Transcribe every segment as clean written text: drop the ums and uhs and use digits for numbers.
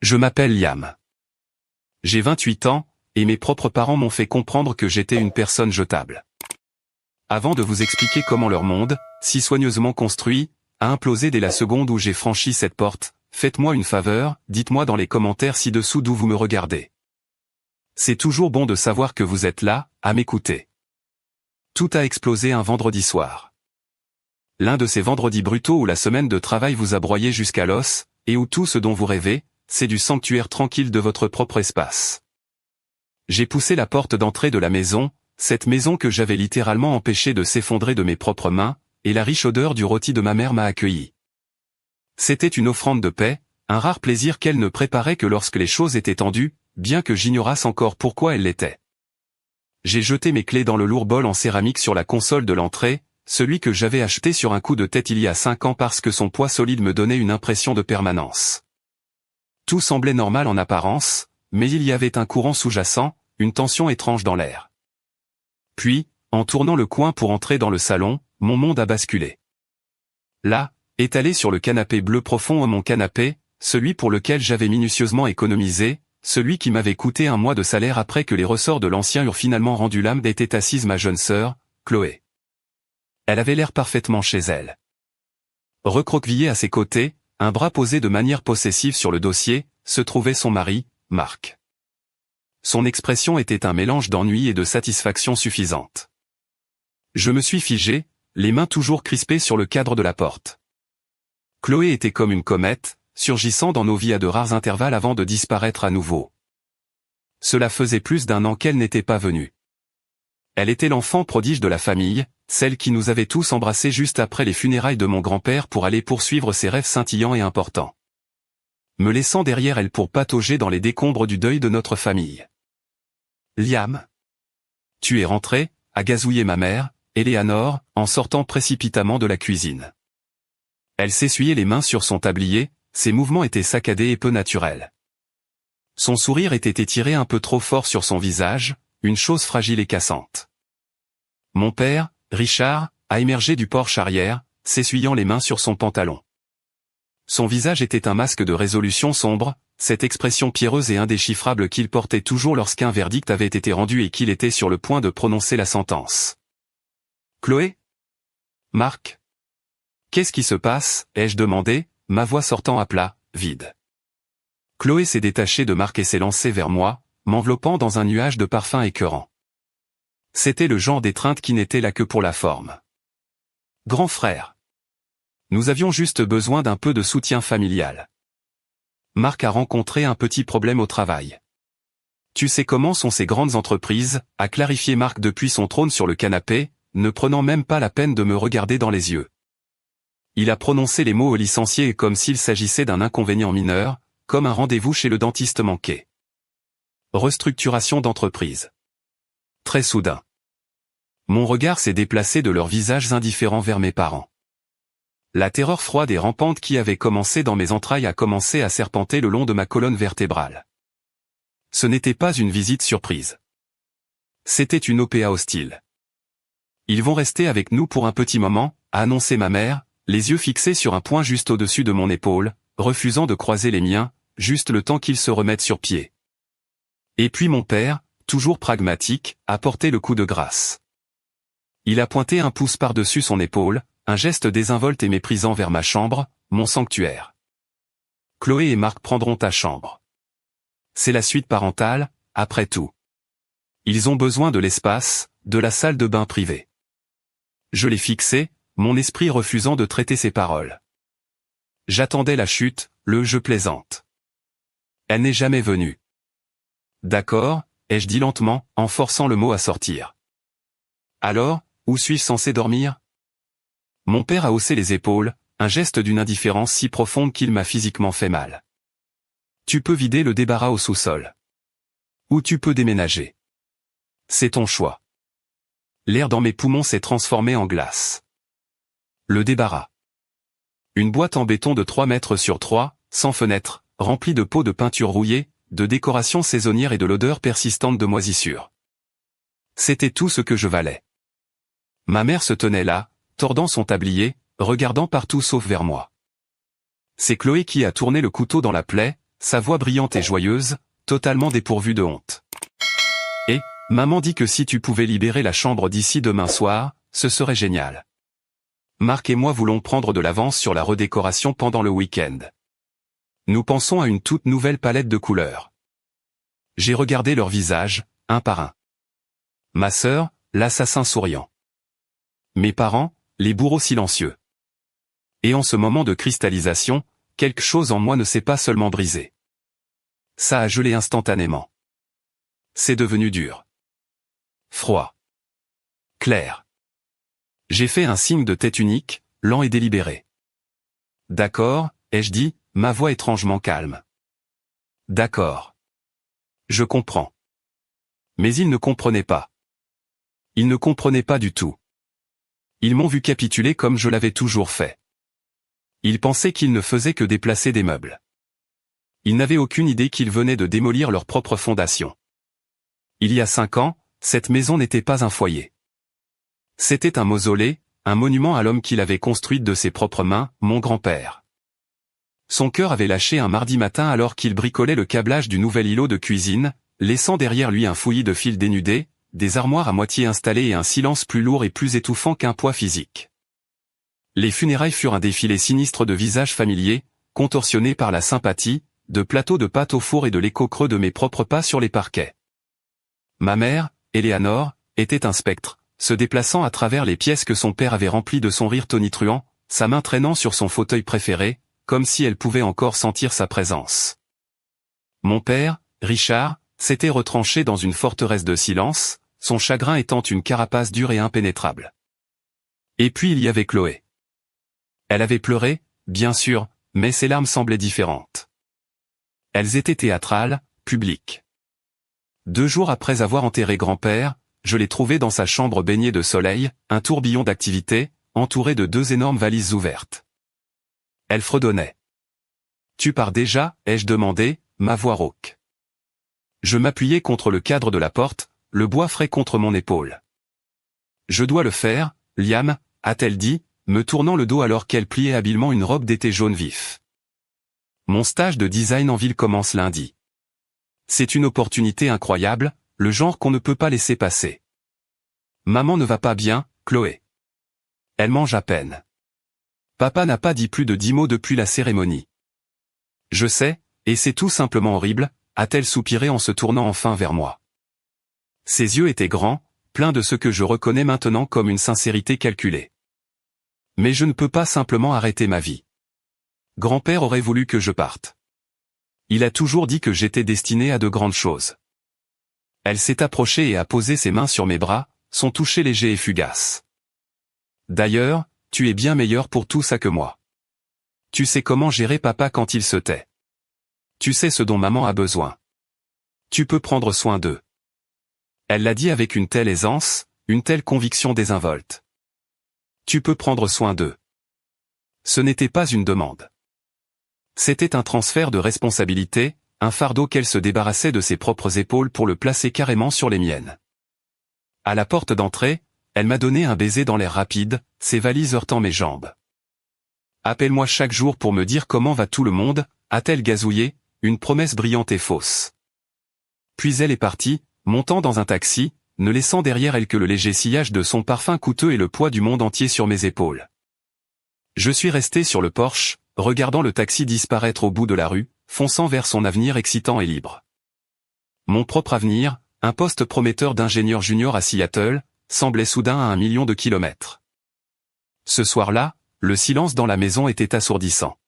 Je m'appelle Liam. J'ai 28 ans, et mes propres parents m'ont fait comprendre que j'étais une personne jetable. Avant de vous expliquer comment leur monde, si soigneusement construit, a implosé dès la seconde où j'ai franchi cette porte, faites-moi une faveur, dites-moi dans les commentaires ci-dessous d'où vous me regardez. C'est toujours bon de savoir que vous êtes là, à m'écouter. Tout a explosé un vendredi soir. L'un de ces vendredis brutaux où la semaine de travail vous a broyé jusqu'à l'os, et où tout ce dont vous rêvez, c'est du sanctuaire tranquille de votre propre espace. J'ai poussé la porte d'entrée de la maison, cette maison que j'avais littéralement empêché de s'effondrer de mes propres mains, et la riche odeur du rôti de ma mère m'a accueilli. C'était une offrande de paix, un rare plaisir qu'elle ne préparait que lorsque les choses étaient tendues, bien que j'ignorasse encore pourquoi elle l'était. J'ai jeté mes clés dans le lourd bol en céramique sur la console de l'entrée, celui que j'avais acheté sur un coup de tête il y a 5 ans parce que son poids solide me donnait une impression de permanence. Tout semblait normal en apparence, mais il y avait un courant sous-jacent, une tension étrange dans l'air. Puis, en tournant le coin pour entrer dans le salon, mon monde a basculé. Là, étalé sur le canapé bleu profond mon canapé, celui pour lequel j'avais minutieusement économisé, celui qui m'avait coûté 1 mois de salaire après que les ressorts de l'ancien eurent finalement rendu l'âme, était assise ma jeune sœur, Chloé. Elle avait l'air parfaitement chez elle. Recroquevillé à ses côtés, un bras posé de manière possessive sur le dossier, se trouvait son mari, Marc. Son expression était un mélange d'ennui et de satisfaction suffisante. Je me suis figé, les mains toujours crispées sur le cadre de la porte. Chloé était comme une comète, surgissant dans nos vies à de rares intervalles avant de disparaître à nouveau. Cela faisait plus d'1 an qu'elle n'était pas venue. Elle était l'enfant prodige de la famille, celle qui nous avait tous embrassés juste après les funérailles de mon grand-père pour aller poursuivre ses rêves scintillants et importants. Me laissant derrière elle pour patauger dans les décombres du deuil de notre famille. Liam. Tu es rentré, a gazouillé ma mère, Éléanore, en sortant précipitamment de la cuisine. Elle s'essuyait les mains sur son tablier, ses mouvements étaient saccadés et peu naturels. Son sourire était étiré un peu trop fort sur son visage, une chose fragile et cassante. Mon père, Richard, a émergé du porche arrière, s'essuyant les mains sur son pantalon. Son visage était un masque de résolution sombre, cette expression pierreuse et indéchiffrable qu'il portait toujours lorsqu'un verdict avait été rendu et qu'il était sur le point de prononcer la sentence. Chloé? Marc? Qu'est-ce qui se passe? Ai-je demandé, ma voix sortant à plat, vide. Chloé s'est détachée de Marc et s'est lancée vers moi, m'enveloppant dans un nuage de parfums écœurants. C'était le genre d'étreinte qui n'était là que pour la forme. Grand frère. Nous avions juste besoin d'un peu de soutien familial. Marc a rencontré un petit problème au travail. Tu sais comment sont ces grandes entreprises, a clarifié Marc depuis son trône sur le canapé, ne prenant même pas la peine de me regarder dans les yeux. Il a prononcé les mots au licencié comme s'il s'agissait d'un inconvénient mineur, comme un rendez-vous chez le dentiste manqué. Restructuration d'entreprise. Très soudain. Mon regard s'est déplacé de leurs visages indifférents vers mes parents. La terreur froide et rampante qui avait commencé dans mes entrailles a commencé à serpenter le long de ma colonne vertébrale. Ce n'était pas une visite surprise. C'était une OPA hostile. Ils vont rester avec nous pour un petit moment, a annoncé ma mère, les yeux fixés sur un point juste au-dessus de mon épaule, refusant de croiser les miens, juste le temps qu'ils se remettent sur pied. Et puis mon père, toujours pragmatique, a porté le coup de grâce. Il a pointé un pouce par-dessus son épaule, un geste désinvolte et méprisant vers ma chambre, mon sanctuaire. Chloé et Marc prendront ta chambre. C'est la suite parentale, après tout. Ils ont besoin de l'espace, de la salle de bain privée. Je l'ai fixé, mon esprit refusant de traiter ces paroles. J'attendais la chute, le je plaisante. Elle n'est jamais venue. D'accord, ai-je dit lentement, en forçant le mot à sortir. Alors, où suis-je censé dormir? Mon père a haussé les épaules, un geste d'une indifférence si profonde qu'il m'a physiquement fait mal. Tu peux vider le débarras au sous-sol. Ou tu peux déménager. C'est ton choix. L'air dans mes poumons s'est transformé en glace. Le débarras. Une boîte en béton de 3 mètres sur 3, sans fenêtre, remplie de pots de peinture rouillée, de décorations saisonnières et de l'odeur persistante de moisissure. C'était tout ce que je valais. Ma mère se tenait là, tordant son tablier, regardant partout sauf vers moi. C'est Chloé qui a tourné le couteau dans la plaie, sa voix brillante et joyeuse, totalement dépourvue de honte. Et, maman dit que si tu pouvais libérer la chambre d'ici demain soir, ce serait génial. Marc et moi voulons prendre de l'avance sur la redécoration pendant le week-end. Nous pensons à une toute nouvelle palette de couleurs. J'ai regardé leurs visages, un par un. Ma sœur, l'assassin souriant. Mes parents, les bourreaux silencieux. Et en ce moment de cristallisation, quelque chose en moi ne s'est pas seulement brisé. Ça a gelé instantanément. C'est devenu dur. Froid. Clair. J'ai fait un signe de tête unique, lent et délibéré. D'accord, ai-je dit, ma voix étrangement calme. D'accord. Je comprends. Mais ils ne comprenaient pas. Ils ne comprenaient pas du tout. Ils m'ont vu capituler comme je l'avais toujours fait. Ils pensaient qu'ils ne faisaient que déplacer des meubles. Ils n'avaient aucune idée qu'ils venaient de démolir leur propre fondation. Il y a 5 ans, cette maison n'était pas un foyer. C'était un mausolée, un monument à l'homme qu'il avait construit de ses propres mains, mon grand-père. Son cœur avait lâché un mardi matin alors qu'il bricolait le câblage du nouvel îlot de cuisine, laissant derrière lui un fouillis de fils dénudés, des armoires à moitié installées et un silence plus lourd et plus étouffant qu'un poids physique. Les funérailles furent un défilé sinistre de visages familiers, contorsionnés par la sympathie, de plateaux de pâte au four et de l'écho creux de mes propres pas sur les parquets. Ma mère, Éléanore, était un spectre, se déplaçant à travers les pièces que son père avait remplies de son rire tonitruant, sa main traînant sur son fauteuil préféré, comme si elle pouvait encore sentir sa présence. Mon père, Richard, s'était retranché dans une forteresse de silence, son chagrin étant une carapace dure et impénétrable. Et puis il y avait Chloé. Elle avait pleuré, bien sûr, mais ses larmes semblaient différentes. Elles étaient théâtrales, publiques. 2 jours après avoir enterré grand-père, je l'ai trouvé dans sa chambre baignée de soleil, un tourbillon d'activité, entouré de 2 énormes valises ouvertes. Elle fredonnait. « Tu pars déjà ?» ai-je demandé, ma voix rauque. Je m'appuyai contre le cadre de la porte, le bois frais contre mon épaule. « Je dois le faire, Liam » a-t-elle dit, me tournant le dos alors qu'elle pliait habilement une robe d'été jaune vif. Mon stage de design en ville commence lundi. C'est une opportunité incroyable, le genre qu'on ne peut pas laisser passer. Maman ne va pas bien, Chloé. Elle mange à peine. Papa n'a pas dit plus de 10 mots depuis la cérémonie. Je sais, et c'est tout simplement horrible, a-t-elle soupiré en se tournant enfin vers moi. Ses yeux étaient grands, pleins de ce que je reconnais maintenant comme une sincérité calculée. Mais je ne peux pas simplement arrêter ma vie. Grand-père aurait voulu que je parte. Il a toujours dit que j'étais destiné à de grandes choses. Elle s'est approchée et a posé ses mains sur mes bras, son toucher léger et fugace. D'ailleurs, tu es bien meilleur pour tout ça que moi. Tu sais comment gérer papa quand il se tait. Tu sais ce dont maman a besoin. Tu peux prendre soin d'eux. Elle l'a dit avec une telle aisance, une telle conviction désinvolte. Tu peux prendre soin d'eux. Ce n'était pas une demande. C'était un transfert de responsabilité, un fardeau qu'elle se débarrassait de ses propres épaules pour le placer carrément sur les miennes. À la porte d'entrée, elle m'a donné un baiser dans l'air rapide, ses valises heurtant mes jambes. Appelle-moi chaque jour pour me dire comment va tout le monde, a-t-elle gazouillé, une promesse brillante et fausse. Puis elle est partie, montant dans un taxi, ne laissant derrière elle que le léger sillage de son parfum coûteux et le poids du monde entier sur mes épaules. Je suis resté sur le porche, regardant le taxi disparaître au bout de la rue, fonçant vers son avenir excitant et libre. Mon propre avenir, un poste prometteur d'ingénieur junior à Seattle, semblait soudain à 1 million de kilomètres. Ce soir-là, le silence dans la maison était assourdissant.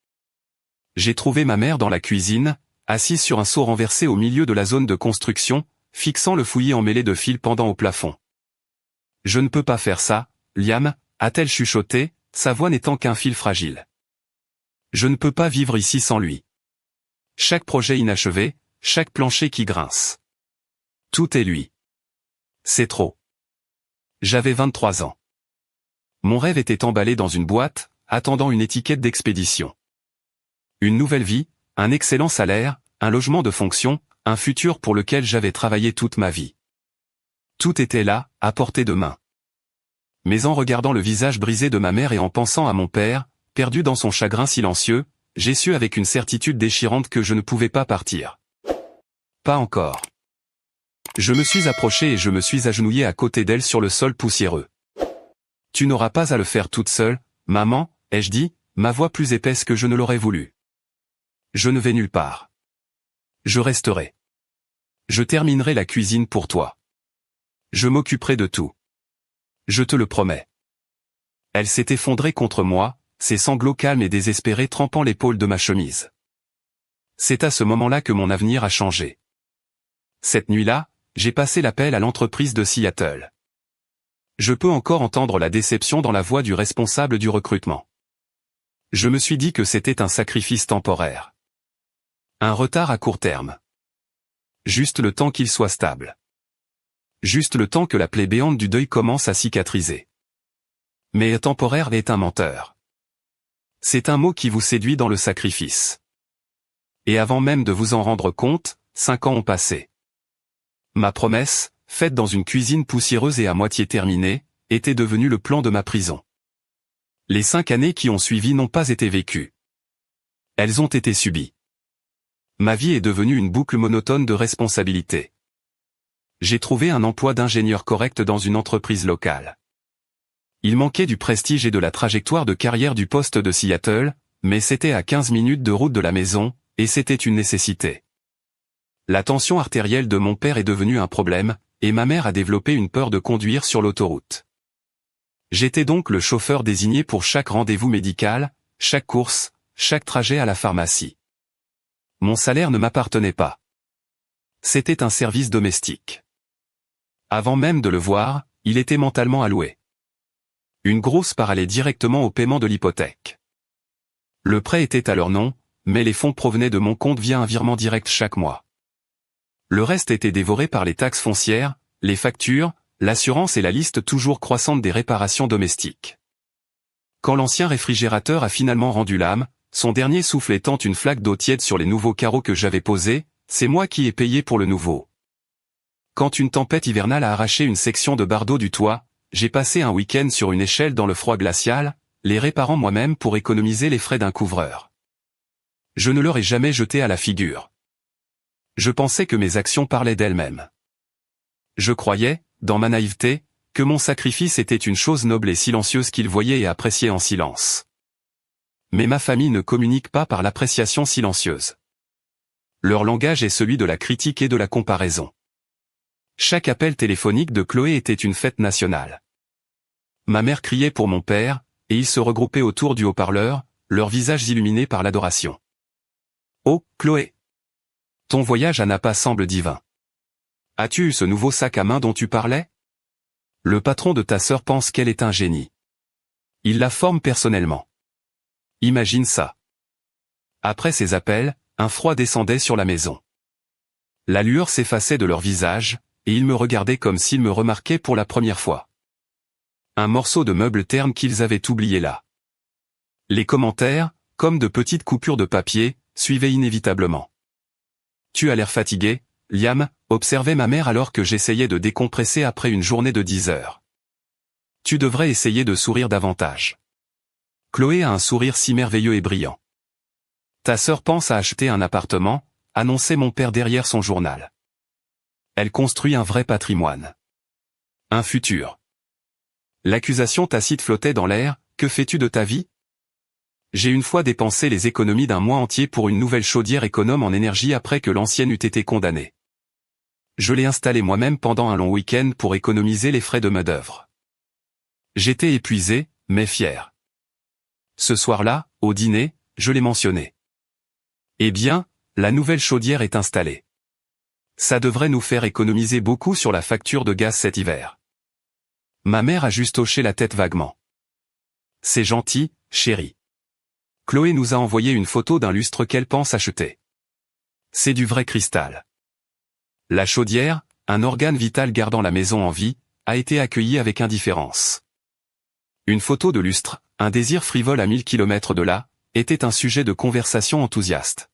J'ai trouvé ma mère dans la cuisine, assise sur un seau renversé au milieu de la zone de construction, fixant le fouillis emmêlé de fils pendant au plafond. « Je ne peux pas faire ça, Liam » a-t-elle chuchoté, sa voix n'étant qu'un fil fragile. « Je ne peux pas vivre ici sans lui. Chaque projet inachevé, chaque plancher qui grince. Tout est lui. C'est trop. » J'avais 23 ans. Mon rêve était emballé dans une boîte, attendant une étiquette d'expédition. Une nouvelle vie, un excellent salaire, un logement de fonction, un futur pour lequel j'avais travaillé toute ma vie. Tout était là, à portée de main. Mais en regardant le visage brisé de ma mère et en pensant à mon père, perdu dans son chagrin silencieux, j'ai su avec une certitude déchirante que je ne pouvais pas partir. Pas encore. Je me suis approché et je me suis agenouillé à côté d'elle sur le sol poussiéreux. Tu n'auras pas à le faire toute seule, maman, ai-je dit, ma voix plus épaisse que je ne l'aurais voulu. Je ne vais nulle part. Je resterai. Je terminerai la cuisine pour toi. Je m'occuperai de tout. Je te le promets. Elle s'est effondrée contre moi, ses sanglots calmes et désespérés trempant l'épaule de ma chemise. C'est à ce moment-là que mon avenir a changé. Cette nuit-là, j'ai passé l'appel à l'entreprise de Seattle. Je peux encore entendre la déception dans la voix du responsable du recrutement. Je me suis dit que c'était un sacrifice temporaire. Un retard à court terme. Juste le temps qu'il soit stable. Juste le temps que la plaie béante du deuil commence à cicatriser. Mais temporaire est un menteur. C'est un mot qui vous séduit dans le sacrifice. Et avant même de vous en rendre compte, 5 ans ont passé. Ma promesse, faite dans une cuisine poussiéreuse et à moitié terminée, était devenue le plan de ma prison. Les 5 années qui ont suivi n'ont pas été vécues. Elles ont été subies. Ma vie est devenue une boucle monotone de responsabilités. J'ai trouvé un emploi d'ingénieur correct dans une entreprise locale. Il manquait du prestige et de la trajectoire de carrière du poste de Seattle, mais c'était à 15 minutes de route de la maison, et c'était une nécessité. La tension artérielle de mon père est devenue un problème, et ma mère a développé une peur de conduire sur l'autoroute. J'étais donc le chauffeur désigné pour chaque rendez-vous médical, chaque course, chaque trajet à la pharmacie. Mon salaire ne m'appartenait pas. C'était un service domestique. Avant même de le voir, il était mentalement alloué. Une grosse part allait directement au paiement de l'hypothèque. Le prêt était à leur nom, mais les fonds provenaient de mon compte via un virement direct chaque mois. Le reste était dévoré par les taxes foncières, les factures, l'assurance et la liste toujours croissante des réparations domestiques. Quand l'ancien réfrigérateur a finalement rendu l'âme, son dernier souffle étant une flaque d'eau tiède sur les nouveaux carreaux que j'avais posés, c'est moi qui ai payé pour le nouveau. Quand une tempête hivernale a arraché une section de bardeaux du toit, j'ai passé un week-end sur une échelle dans le froid glacial, les réparant moi-même pour économiser les frais d'un couvreur. Je ne leur ai jamais jeté à la figure. Je pensais que mes actions parlaient d'elles-mêmes. Je croyais, dans ma naïveté, que mon sacrifice était une chose noble et silencieuse qu'ils voyaient et appréciaient en silence. Mais ma famille ne communique pas par l'appréciation silencieuse. Leur langage est celui de la critique et de la comparaison. Chaque appel téléphonique de Chloé était une fête nationale. Ma mère criait pour mon père, et ils se regroupaient autour du haut-parleur, leurs visages illuminés par l'adoration. « Oh, Chloé! Ton voyage à Napa semble divin. As-tu eu ce nouveau sac à main dont tu parlais? Le patron de ta sœur pense qu'elle est un génie. Il la forme personnellement. Imagine ça. » Après ces appels, un froid descendait sur la maison. La lueur s'effaçait de leur visage, et ils me regardaient comme s'ils me remarquaient pour la première fois. Un morceau de meuble terne qu'ils avaient oublié là. Les commentaires, comme de petites coupures de papier, suivaient inévitablement. « Tu as l'air fatigué, Liam », observait ma mère alors que j'essayais de décompresser après une journée de 10 heures. « Tu devrais essayer de sourire davantage. » Chloé a un sourire si merveilleux et brillant. « Ta sœur pense à acheter un appartement », annonçait mon père derrière son journal. Elle construit un vrai patrimoine. Un futur. L'accusation tacite flottait dans l'air, « Que fais-tu de ta vie ?» J'ai une fois dépensé les économies d'un mois entier pour une nouvelle chaudière économe en énergie après que l'ancienne eût été condamnée. Je l'ai installée moi-même pendant un long week-end pour économiser les frais de main-d'œuvre. J'étais épuisé, mais fier. Ce soir-là, au dîner, je l'ai mentionné. Eh bien, la nouvelle chaudière est installée. Ça devrait nous faire économiser beaucoup sur la facture de gaz cet hiver. Ma mère a juste hoché la tête vaguement. C'est gentil, chérie. Chloé nous a envoyé une photo d'un lustre qu'elle pense acheter. C'est du vrai cristal. La chaudière, un organe vital gardant la maison en vie, a été accueillie avec indifférence. Une photo de lustre, un désir frivole à 1000 km de là, était un sujet de conversation enthousiaste.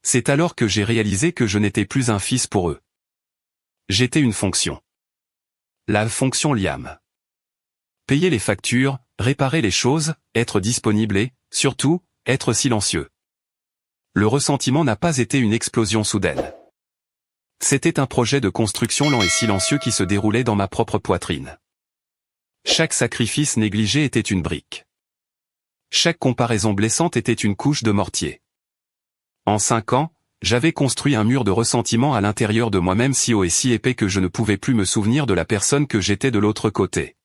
C'est alors que j'ai réalisé que je n'étais plus un fils pour eux. J'étais une fonction. La fonction Liam. Payer les factures, réparer les choses, être disponible et, surtout, être silencieux. Le ressentiment n'a pas été une explosion soudaine. C'était un projet de construction lent et silencieux qui se déroulait dans ma propre poitrine. Chaque sacrifice négligé était une brique. Chaque comparaison blessante était une couche de mortier. En 5 ans, j'avais construit un mur de ressentiment à l'intérieur de moi-même si haut et si épais que je ne pouvais plus me souvenir de la personne que j'étais de l'autre côté.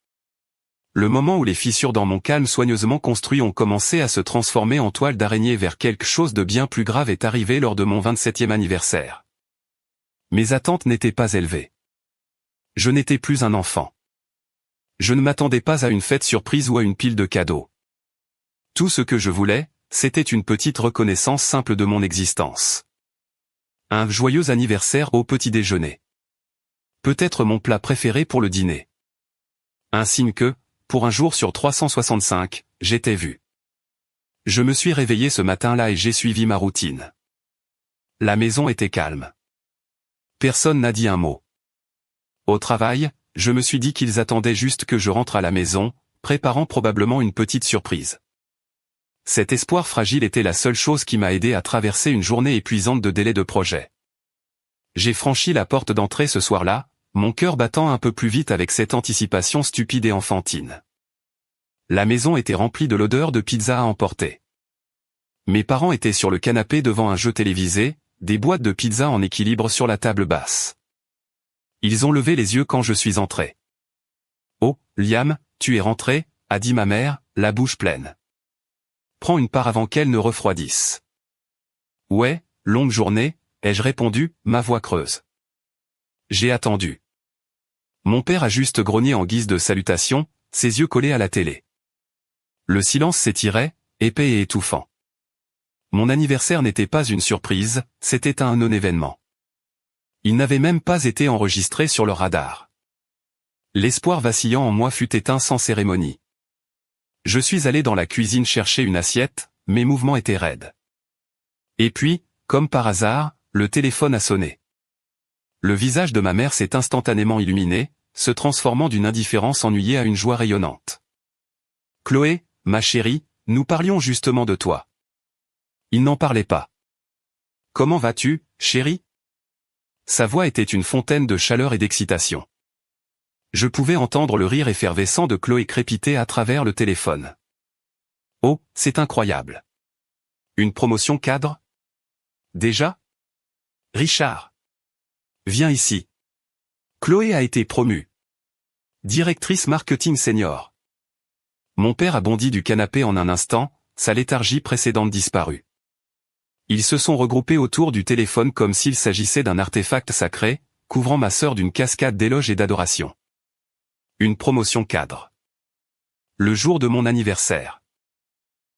Le moment où les fissures dans mon calme soigneusement construit ont commencé à se transformer en toile d'araignée vers quelque chose de bien plus grave est arrivé lors de mon 27e anniversaire. Mes attentes n'étaient pas élevées. Je n'étais plus un enfant. Je ne m'attendais pas à une fête surprise ou à une pile de cadeaux. Tout ce que je voulais, c'était une petite reconnaissance simple de mon existence. Un joyeux anniversaire au petit déjeuner. Peut-être mon plat préféré pour le dîner. Un signe que, pour un jour sur 365, j'étais vu. Je me suis réveillé ce matin-là et j'ai suivi ma routine. La maison était calme. Personne n'a dit un mot. Au travail, je me suis dit qu'ils attendaient juste que je rentre à la maison, préparant probablement une petite surprise. Cet espoir fragile était la seule chose qui m'a aidé à traverser une journée épuisante de délai de projet. J'ai franchi la porte d'entrée ce soir-là, mon cœur battant un peu plus vite avec cette anticipation stupide et enfantine. La maison était remplie de l'odeur de pizza à emporter. Mes parents étaient sur le canapé devant un jeu télévisé, des boîtes de pizza en équilibre sur la table basse. Ils ont levé les yeux quand je suis entré. « Oh, Liam, tu es rentré » a dit ma mère, la bouche pleine. « Prends une part avant qu'elle ne refroidisse. »« Ouais, longue journée » ai-je répondu, ma voix creuse. J'ai attendu. Mon père a juste grogné en guise de salutation, ses yeux collés à la télé. Le silence s'étirait, épais et étouffant. Mon anniversaire n'était pas une surprise, c'était un non-événement. Il n'avait même pas été enregistré sur le radar. L'espoir vacillant en moi fut éteint sans cérémonie. Je suis allé dans la cuisine chercher une assiette, mes mouvements étaient raides. Et puis, comme par hasard, le téléphone a sonné. Le visage de ma mère s'est instantanément illuminé, se transformant d'une indifférence ennuyée à une joie rayonnante. « Chloé, ma chérie, nous parlions justement de toi. » Il n'en parlait pas. « Comment vas-tu, chérie ?» Sa voix était une fontaine de chaleur et d'excitation. Je pouvais entendre le rire effervescent de Chloé crépiter à travers le téléphone. « Oh, c'est incroyable. Une promotion cadre ? Déjà ? Richard. Viens ici. Chloé a été promue. Directrice marketing senior. » Mon père a bondi du canapé en un instant, sa léthargie précédente disparut. Ils se sont regroupés autour du téléphone comme s'il s'agissait d'un artefact sacré, couvrant ma sœur d'une cascade d'éloges et d'adoration. Une promotion cadre. Le jour de mon anniversaire.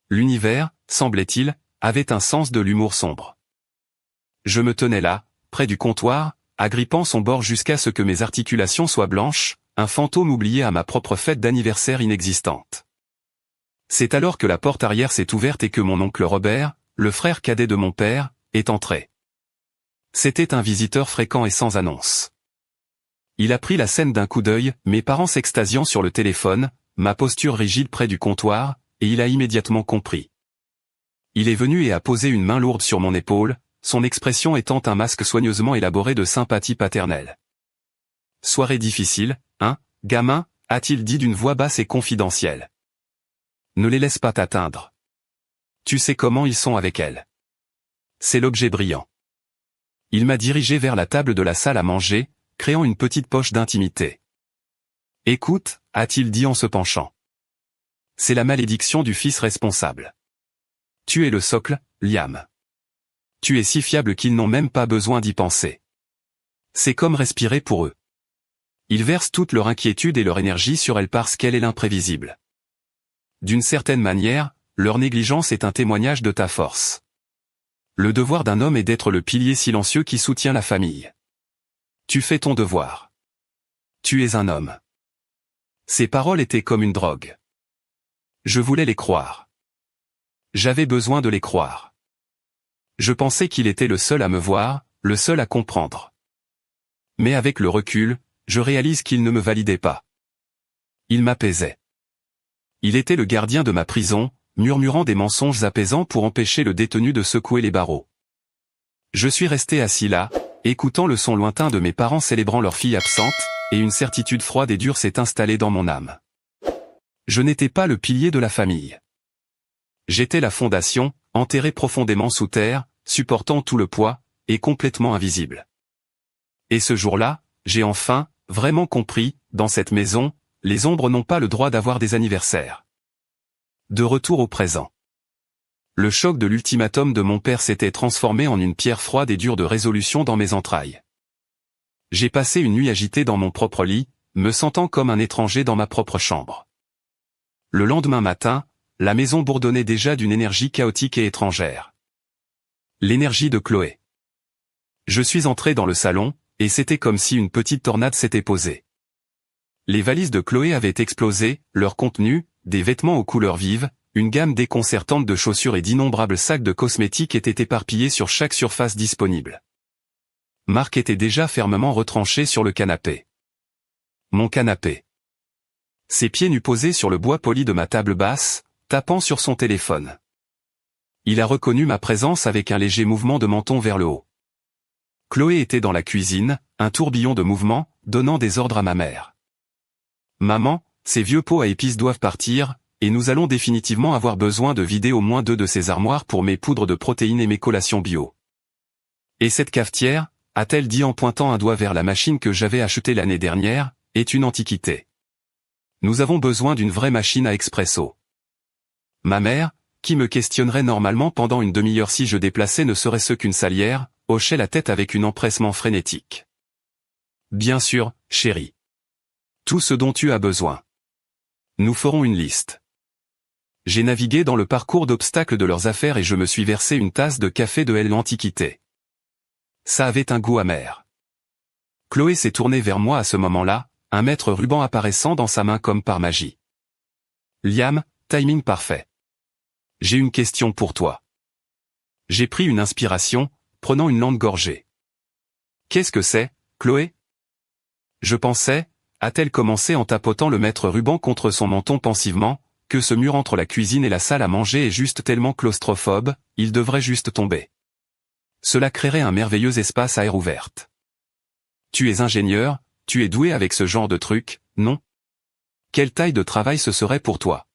L'univers, semblait-il, avait un sens de l'humour sombre. Je me tenais là, près du comptoir, agrippant son bord jusqu'à ce que mes articulations soient blanches, un fantôme oublié à ma propre fête d'anniversaire inexistante. C'est alors que la porte arrière s'est ouverte et que mon oncle Robert, le frère cadet de mon père, est entré. C'était un visiteur fréquent et sans annonce. Il a pris la scène d'un coup d'œil, mes parents s'extasiant sur le téléphone, ma posture rigide près du comptoir, et il a immédiatement compris. Il est venu et a posé une main lourde sur mon épaule, son expression étant un masque soigneusement élaboré de sympathie paternelle. « Soirée difficile, hein, gamin ?» a-t-il dit d'une voix basse et confidentielle. « Ne les laisse pas t'atteindre. Tu sais comment ils sont avec elle. » C'est l'objet brillant. Il m'a dirigé vers la table de la salle à manger, créant une petite poche d'intimité. « Écoute » a-t-il dit en se penchant. « C'est la malédiction du fils responsable. Tu es le socle, Liam. Tu es si fiable qu'ils n'ont même pas besoin d'y penser. C'est comme respirer pour eux. Ils versent toute leur inquiétude et leur énergie sur elle parce qu'elle est l'imprévisible. D'une certaine manière, leur négligence est un témoignage de ta force. Le devoir d'un homme est d'être le pilier silencieux qui soutient la famille. Tu fais ton devoir. Tu es un homme. » Ces paroles étaient comme une drogue. Je voulais les croire. J'avais besoin de les croire. Je pensais qu'il était le seul à me voir, le seul à comprendre. Mais avec le recul, je réalise qu'il ne me validait pas. Il m'apaisait. Il était le gardien de ma prison, murmurant des mensonges apaisants pour empêcher le détenu de secouer les barreaux. Je suis resté assis là, écoutant le son lointain de mes parents célébrant leur fille absente, et une certitude froide et dure s'est installée dans mon âme. Je n'étais pas le pilier de la famille. J'étais la fondation, enterrée profondément sous terre, supportant tout le poids, et complètement invisible. Et ce jour-là, j'ai enfin, vraiment compris, dans cette maison, les ombres n'ont pas le droit d'avoir des anniversaires. De retour au présent. Le choc de l'ultimatum de mon père s'était transformé en une pierre froide et dure de résolution dans mes entrailles. J'ai passé une nuit agitée dans mon propre lit, me sentant comme un étranger dans ma propre chambre. Le lendemain matin, la maison bourdonnait déjà d'une énergie chaotique et étrangère. L'énergie de Chloé. Je suis entré dans le salon, et c'était comme si une petite tornade s'était posée. Les valises de Chloé avaient explosé, leur contenu, des vêtements aux couleurs vives, une gamme déconcertante de chaussures et d'innombrables sacs de cosmétiques étaient éparpillés sur chaque surface disponible. Marc était déjà fermement retranché sur le canapé. Mon canapé. Ses pieds nus posés sur le bois poli de ma table basse, tapant sur son téléphone. Il a reconnu ma présence avec un léger mouvement de menton vers le haut. Chloé était dans la cuisine, un tourbillon de mouvements, donnant des ordres à ma mère. Maman, ces vieux pots à épices doivent partir, et nous allons définitivement avoir besoin de vider au moins 2 de ces armoires pour mes poudres de protéines et mes collations bio. Et cette cafetière, a-t-elle dit en pointant un doigt vers la machine que j'avais achetée l'année dernière, est une antiquité. Nous avons besoin d'une vraie machine à expresso. Ma mère, qui me questionnerait normalement pendant une demi-heure si je déplaçais ne serait-ce qu'une salière, hochait la tête avec un empressement frénétique. Bien sûr, chérie. Tout ce dont tu as besoin. Nous ferons une liste. J'ai navigué dans le parcours d'obstacles de leurs affaires et je me suis versé une tasse de café de l'Antiquité. Ça avait un goût amer. Chloé s'est tournée vers moi à ce moment-là, un mètre ruban apparaissant dans sa main comme par magie. Liam, timing parfait. J'ai une question pour toi. J'ai pris une inspiration, prenant une lente gorgée. Qu'est-ce que c'est, Chloé? Je pensais, a-t-elle commencé en tapotant le mètre ruban contre son menton pensivement, que ce mur entre la cuisine et la salle à manger est juste tellement claustrophobe, il devrait juste tomber. Cela créerait un merveilleux espace à air ouverte. Tu es ingénieur, tu es doué avec ce genre de truc, non? Quelle taille de travail ce serait pour toi?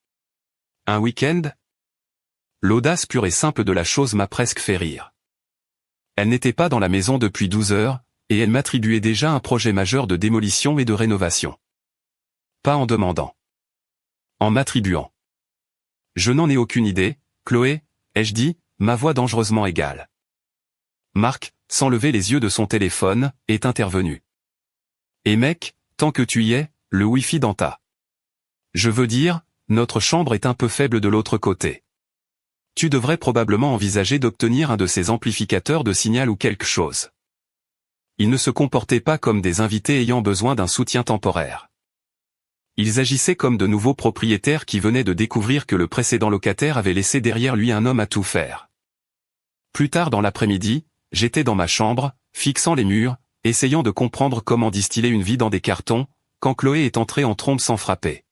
Un week-end? L'audace pure et simple de la chose m'a presque fait rire. Elle n'était pas dans la maison depuis 12 heures, et elle m'attribuait déjà un projet majeur de démolition et de rénovation. Pas en demandant. En m'attribuant. Je n'en ai aucune idée, Chloé, ai-je dit, ma voix dangereusement égale. Marc, sans lever les yeux de son téléphone, est intervenu. Et mec, tant que tu y es, le Wi-Fi dans ta. Je veux dire, notre chambre est un peu faible de l'autre côté. Tu devrais probablement envisager d'obtenir un de ces amplificateurs de signal ou quelque chose. Ils ne se comportaient pas comme des invités ayant besoin d'un soutien temporaire. Ils agissaient comme de nouveaux propriétaires qui venaient de découvrir que le précédent locataire avait laissé derrière lui un homme à tout faire. Plus tard dans l'après-midi, j'étais dans ma chambre, fixant les murs, essayant de comprendre comment distiller une vie dans des cartons, quand Chloé est entrée en trombe sans frapper.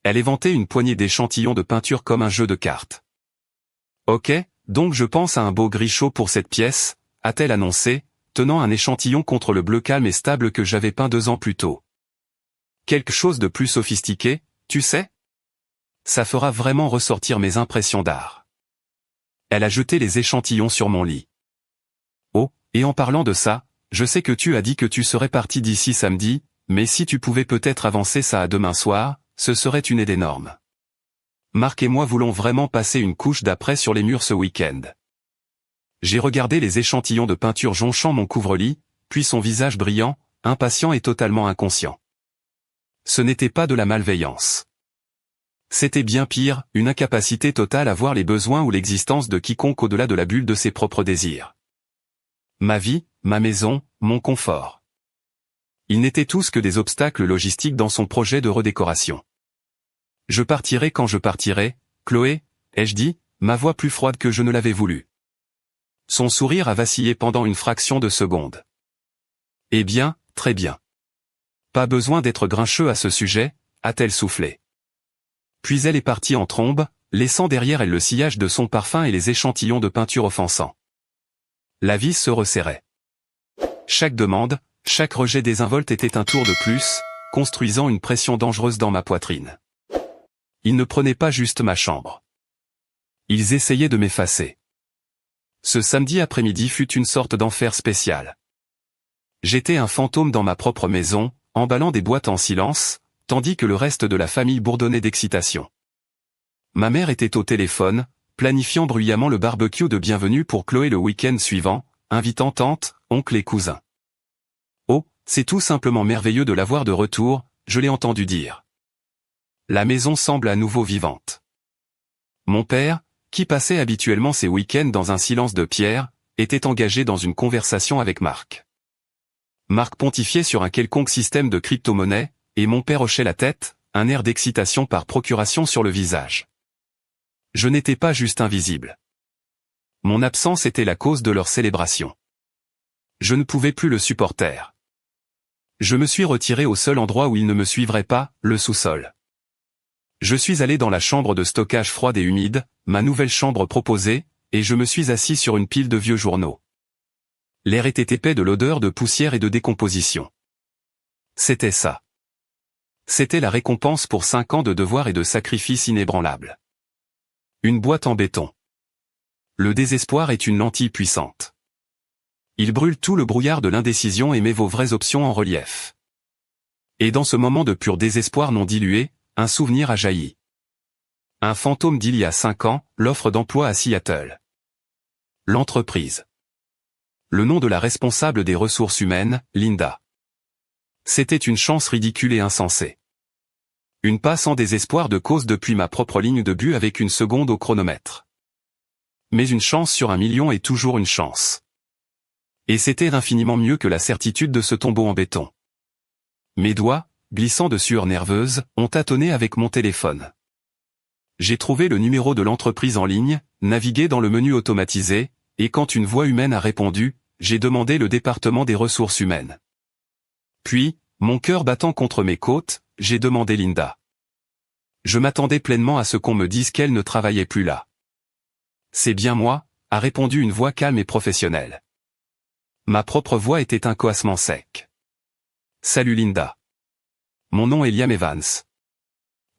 Elle éventait une poignée d'échantillons de peinture comme un jeu de cartes. Ok, donc je pense à un beau gris chaud pour cette pièce, a-t-elle annoncé, tenant un échantillon contre le bleu calme et stable que j'avais peint 2 ans plus tôt. Quelque chose de plus sophistiqué, tu sais? Ça fera vraiment ressortir mes impressions d'art. Elle a jeté les échantillons sur mon lit. Oh, et en parlant de ça, je sais que tu as dit que tu serais parti d'ici samedi, mais si tu pouvais peut-être avancer ça à demain soir, ce serait une aide énorme. Marc et moi voulons vraiment passer une couche d'après sur les murs ce week-end. J'ai regardé les échantillons de peinture jonchant mon couvre-lit, puis son visage brillant, impatient et totalement inconscient. Ce n'était pas de la malveillance. C'était bien pire, une incapacité totale à voir les besoins ou l'existence de quiconque au-delà de la bulle de ses propres désirs. Ma vie, ma maison, mon confort. Ils n'étaient tous que des obstacles logistiques dans son projet de redécoration. Je partirai quand je partirai, Chloé, ai-je dit, ma voix plus froide que je ne l'avais voulu. Son sourire a vacillé pendant une fraction de seconde. Eh bien, très bien. Pas besoin d'être grincheux à ce sujet, a-t-elle soufflé. Puis elle est partie en trombe, laissant derrière elle le sillage de son parfum et les échantillons de peinture offensants. La vis se resserrait. Chaque demande, chaque rejet désinvolte était un tour de plus, construisant une pression dangereuse dans ma poitrine. Ils ne prenaient pas juste ma chambre. Ils essayaient de m'effacer. Ce samedi après-midi fut une sorte d'enfer spécial. J'étais un fantôme dans ma propre maison, emballant des boîtes en silence, tandis que le reste de la famille bourdonnait d'excitation. Ma mère était au téléphone, planifiant bruyamment le barbecue de bienvenue pour Chloé le week-end suivant, invitant tante, oncle et cousins. Oh, c'est tout simplement merveilleux de la voir de retour, je l'ai entendu dire. La maison semble à nouveau vivante. Mon père, qui passait habituellement ses week-ends dans un silence de pierre, était engagé dans une conversation avec Marc. Marc pontifiait sur un quelconque système de crypto-monnaie, et mon père hochait la tête, un air d'excitation par procuration sur le visage. Je n'étais pas juste invisible. Mon absence était la cause de leur célébration. Je ne pouvais plus le supporter. Je me suis retiré au seul endroit où ils ne me suivraient pas, le sous-sol. Je suis allé dans la chambre de stockage froide et humide, ma nouvelle chambre proposée, et je me suis assis sur une pile de vieux journaux. L'air était épais de l'odeur de poussière et de décomposition. C'était ça. C'était la récompense pour 5 ans de devoirs et de sacrifices inébranlables. Une boîte en béton. Le désespoir est une lentille puissante. Il brûle tout le brouillard de l'indécision et met vos vraies options en relief. Et dans ce moment de pur désespoir non dilué, un souvenir a jailli. Un fantôme d'il y a 5 ans, l'offre d'emploi à Seattle. L'entreprise. Le nom de la responsable des ressources humaines, Linda. C'était une chance ridicule et insensée. Une passe en désespoir de cause depuis ma propre ligne de but avec une seconde au chronomètre. Mais une chance sur 1 million est toujours une chance. Et c'était infiniment mieux que la certitude de ce tombeau en béton. Mes doigts, glissant de sueur nerveuse, ont tâtonné avec mon téléphone. J'ai trouvé le numéro de l'entreprise en ligne, navigué dans le menu automatisé, et quand une voix humaine a répondu, j'ai demandé le département des ressources humaines. Puis, mon cœur battant contre mes côtes, j'ai demandé Linda. Je m'attendais pleinement à ce qu'on me dise qu'elle ne travaillait plus là. C'est bien moi, a répondu une voix calme et professionnelle. Ma propre voix était un coassement sec. Salut Linda. Mon nom est Liam Evans.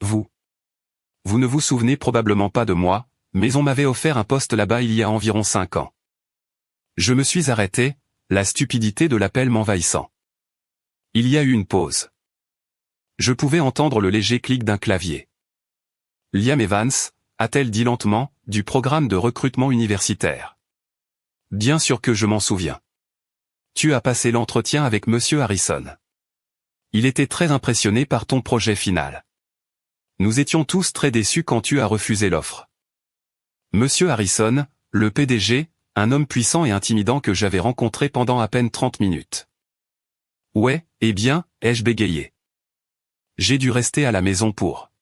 Vous ne vous souvenez probablement pas de moi, mais on m'avait offert un poste là-bas il y a environ 5 ans. Je me suis arrêté, la stupidité de l'appel m'envahissant. Il y a eu une pause. Je pouvais entendre le léger clic d'un clavier. Liam Evans, a-t-elle dit lentement, du programme de recrutement universitaire. Bien sûr que je m'en souviens. Tu as passé l'entretien avec Monsieur Harrison. Il était très impressionné par ton projet final. Nous étions tous très déçus quand tu as refusé l'offre. Monsieur Harrison, le PDG, un homme puissant et intimidant que j'avais rencontré pendant à peine 30 minutes. Ouais, eh bien, ai-je bégayé. J'ai dû rester à la maison pour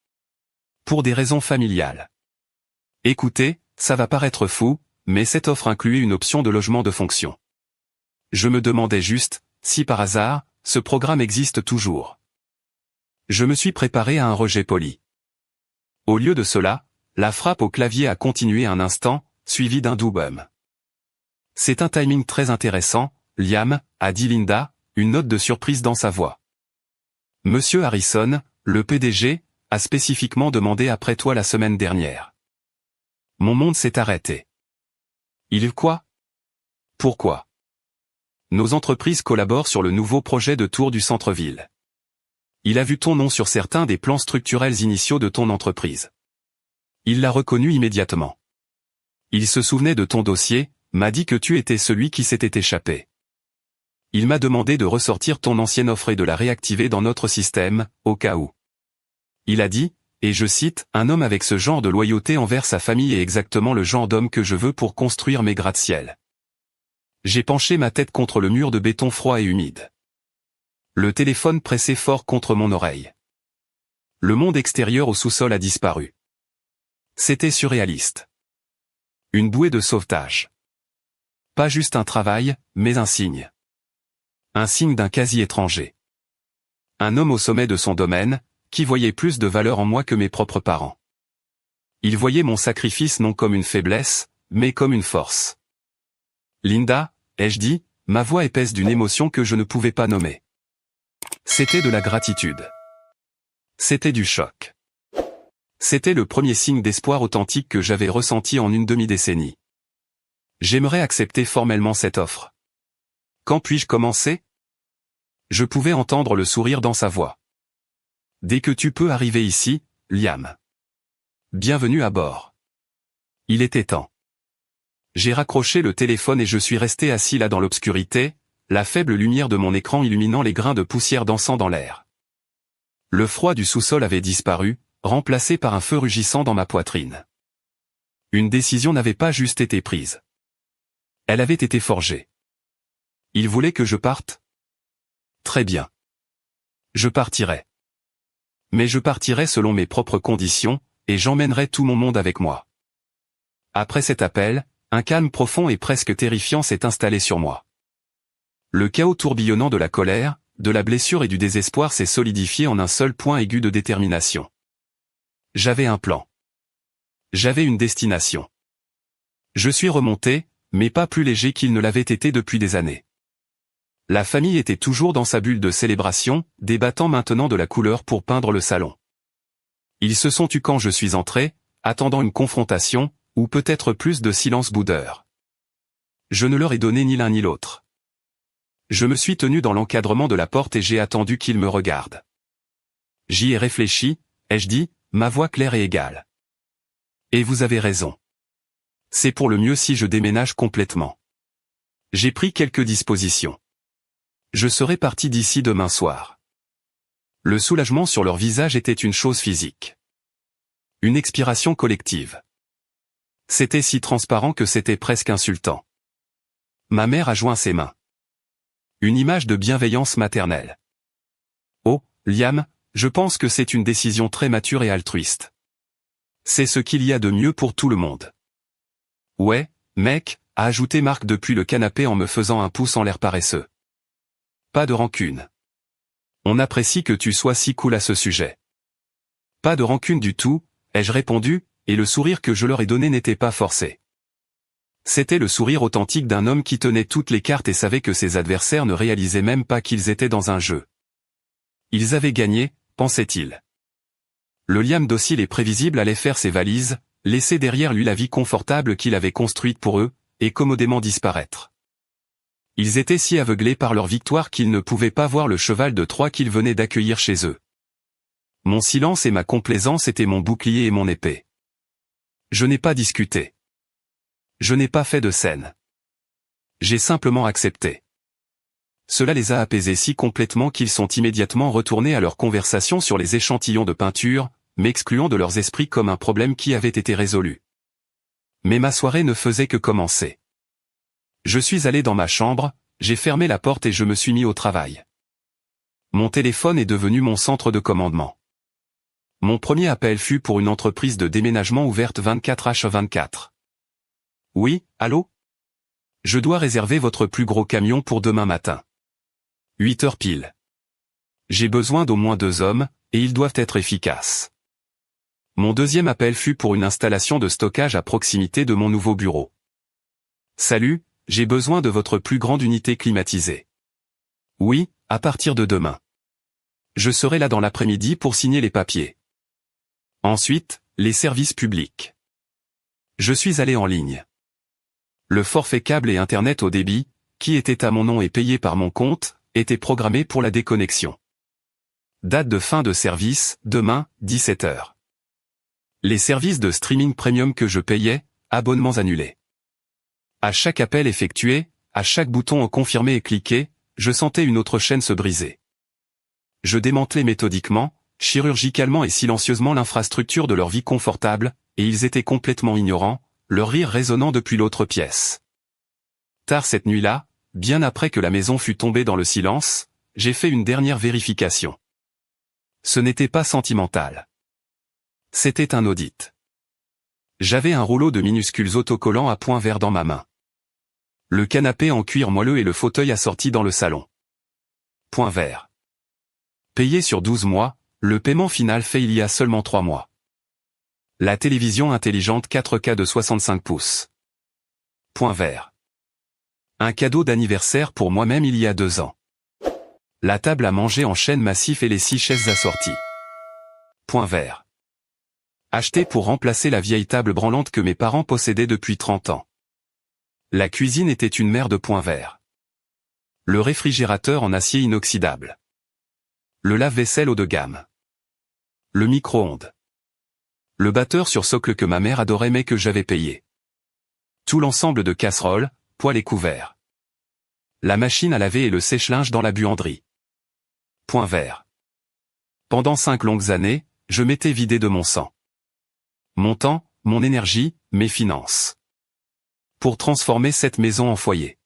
des raisons familiales. Écoutez, ça va paraître fou, mais cette offre incluait une option de logement de fonction. Je me demandais juste, si par hasard, ce programme existe toujours. Je me suis préparé à un rejet poli. Au lieu de cela, la frappe au clavier a continué un instant, suivi d'un doux bum. C'est un timing très intéressant, Liam, a dit Linda, une note de surprise dans sa voix. Monsieur Harrison, le PDG, a spécifiquement demandé après toi la semaine dernière. Mon monde s'est arrêté. Il quoi? Pourquoi? Nos entreprises collaborent sur le nouveau projet de tour du centre-ville. Il a vu ton nom sur certains des plans structurels initiaux de ton entreprise. Il l'a reconnu immédiatement. Il se souvenait de ton dossier, m'a dit que tu étais celui qui s'était échappé. Il m'a demandé de ressortir ton ancienne offre et de la réactiver dans notre système, au cas où. Il a dit, et je cite, « Un homme avec ce genre de loyauté envers sa famille est exactement le genre d'homme que je veux pour construire mes gratte-ciel. » J'ai penché ma tête contre le mur de béton froid et humide. Le téléphone pressait fort contre mon oreille. Le monde extérieur au sous-sol a disparu. C'était surréaliste. Une bouée de sauvetage. Pas juste un travail, mais un signe. Un signe d'un quasi-étranger. Un homme au sommet de son domaine, qui voyait plus de valeur en moi que mes propres parents. Il voyait mon sacrifice non comme une faiblesse, mais comme une force. Linda, ai-je dit, ma voix épaisse d'une émotion que je ne pouvais pas nommer. C'était de la gratitude. C'était du choc. C'était le premier signe d'espoir authentique que j'avais ressenti en une demi-décennie. J'aimerais accepter formellement cette offre. Quand puis-je commencer? Je pouvais entendre le sourire dans sa voix. Dès que tu peux arriver ici, Liam. Bienvenue à bord. Il était temps. J'ai raccroché le téléphone et je suis resté assis là dans l'obscurité, la faible lumière de mon écran illuminant les grains de poussière dansant dans l'air. Le froid du sous-sol avait disparu, remplacé par un feu rugissant dans ma poitrine. Une décision n'avait pas juste été prise. Elle avait été forgée. Il voulait que je parte? Très bien. Je partirai. Mais je partirai selon mes propres conditions, et j'emmènerai tout mon monde avec moi. Après cet appel, un calme profond et presque terrifiant s'est installé sur moi. Le chaos tourbillonnant de la colère, de la blessure et du désespoir s'est solidifié en un seul point aigu de détermination. J'avais un plan. J'avais une destination. Je suis remonté, mais pas plus léger qu'il ne l'avait été depuis des années. La famille était toujours dans sa bulle de célébration, débattant maintenant de la couleur pour peindre le salon. Ils se sont tus quand je suis entré, attendant une confrontation, ou peut-être plus de silence boudeur. Je ne leur ai donné ni l'un ni l'autre. Je me suis tenu dans l'encadrement de la porte et j'ai attendu qu'ils me regardent. J'y ai réfléchi, ai-je dit, ma voix claire et égale. Et vous avez raison. C'est pour le mieux si je déménage complètement. J'ai pris quelques dispositions. Je serai parti d'ici demain soir. Le soulagement sur leur visage était une chose physique. Une expiration collective. C'était si transparent que c'était presque insultant. Ma mère a joint ses mains. Une image de bienveillance maternelle. Oh, Liam, je pense que c'est une décision très mature et altruiste. C'est ce qu'il y a de mieux pour tout le monde. Ouais, mec, a ajouté Marc depuis le canapé en me faisant un pouce en l'air paresseux. Pas de rancune. On apprécie que tu sois si cool à ce sujet. Pas de rancune du tout, ai-je répondu, et le sourire que je leur ai donné n'était pas forcé. C'était le sourire authentique d'un homme qui tenait toutes les cartes et savait que ses adversaires ne réalisaient même pas qu'ils étaient dans un jeu. Ils avaient gagné, pensait-il. Le Liam docile et prévisible allait faire ses valises, laisser derrière lui la vie confortable qu'il avait construite pour eux, et commodément disparaître. Ils étaient si aveuglés par leur victoire qu'ils ne pouvaient pas voir le cheval de Troie qu'ils venaient d'accueillir chez eux. Mon silence et ma complaisance étaient mon bouclier et mon épée. Je n'ai pas discuté. Je n'ai pas fait de scène. J'ai simplement accepté. Cela les a apaisés si complètement qu'ils sont immédiatement retournés à leur conversation sur les échantillons de peinture, m'excluant de leurs esprits comme un problème qui avait été résolu. Mais ma soirée ne faisait que commencer. Je suis allé dans ma chambre, j'ai fermé la porte et je me suis mis au travail. Mon téléphone est devenu mon centre de commandement. Mon premier appel fut pour une entreprise de déménagement ouverte 24h24. Oui, allô? Je dois réserver votre plus gros camion pour demain matin. 8 heures pile. J'ai besoin d'au moins 2 hommes, et ils doivent être efficaces. Mon deuxième appel fut pour une installation de stockage à proximité de mon nouveau bureau. Salut, j'ai besoin de votre plus grande unité climatisée. Oui, à partir de demain. Je serai là dans l'après-midi pour signer les papiers. Ensuite, les services publics. Je suis allé en ligne. Le forfait câble et Internet au débit, qui était à mon nom et payé par mon compte, était programmé pour la déconnexion. Date de fin de service, demain, 17h. Les services de streaming premium que je payais, abonnements annulés. À chaque appel effectué, à chaque bouton en confirmer et cliquer, je sentais une autre chaîne se briser. Je démantelais méthodiquement, chirurgicalement et silencieusement l'infrastructure de leur vie confortable, et ils étaient complètement ignorants, leur rire résonnant depuis l'autre pièce. Tard cette nuit-là, bien après que la maison fût tombée dans le silence, j'ai fait une dernière vérification. Ce n'était pas sentimental. C'était un audit. J'avais un rouleau de minuscules autocollants à points verts dans ma main. Le canapé en cuir moelleux et le fauteuil assorti dans le salon. Point vert. Payé sur 12 mois, le paiement final fait il y a seulement 3 mois. La télévision intelligente 4K de 65 pouces. Point vert. Un cadeau d'anniversaire pour moi-même il y a 2 ans. La table à manger en chêne massif et les 6 chaises assorties. Point vert. Acheté pour remplacer la vieille table branlante que mes parents possédaient depuis 30 ans. La cuisine était une mer de point vert. Le réfrigérateur en acier inoxydable. Le lave-vaisselle haut de gamme. Le micro-ondes. Le batteur sur socle que ma mère adorait mais que j'avais payé. Tout l'ensemble de casseroles, poêles et couverts. La machine à laver et le sèche-linge dans la buanderie. Point vert. Pendant 5 longues années, je m'étais vidé de mon sang. Mon temps, mon énergie, mes finances. Pour transformer cette maison en foyer.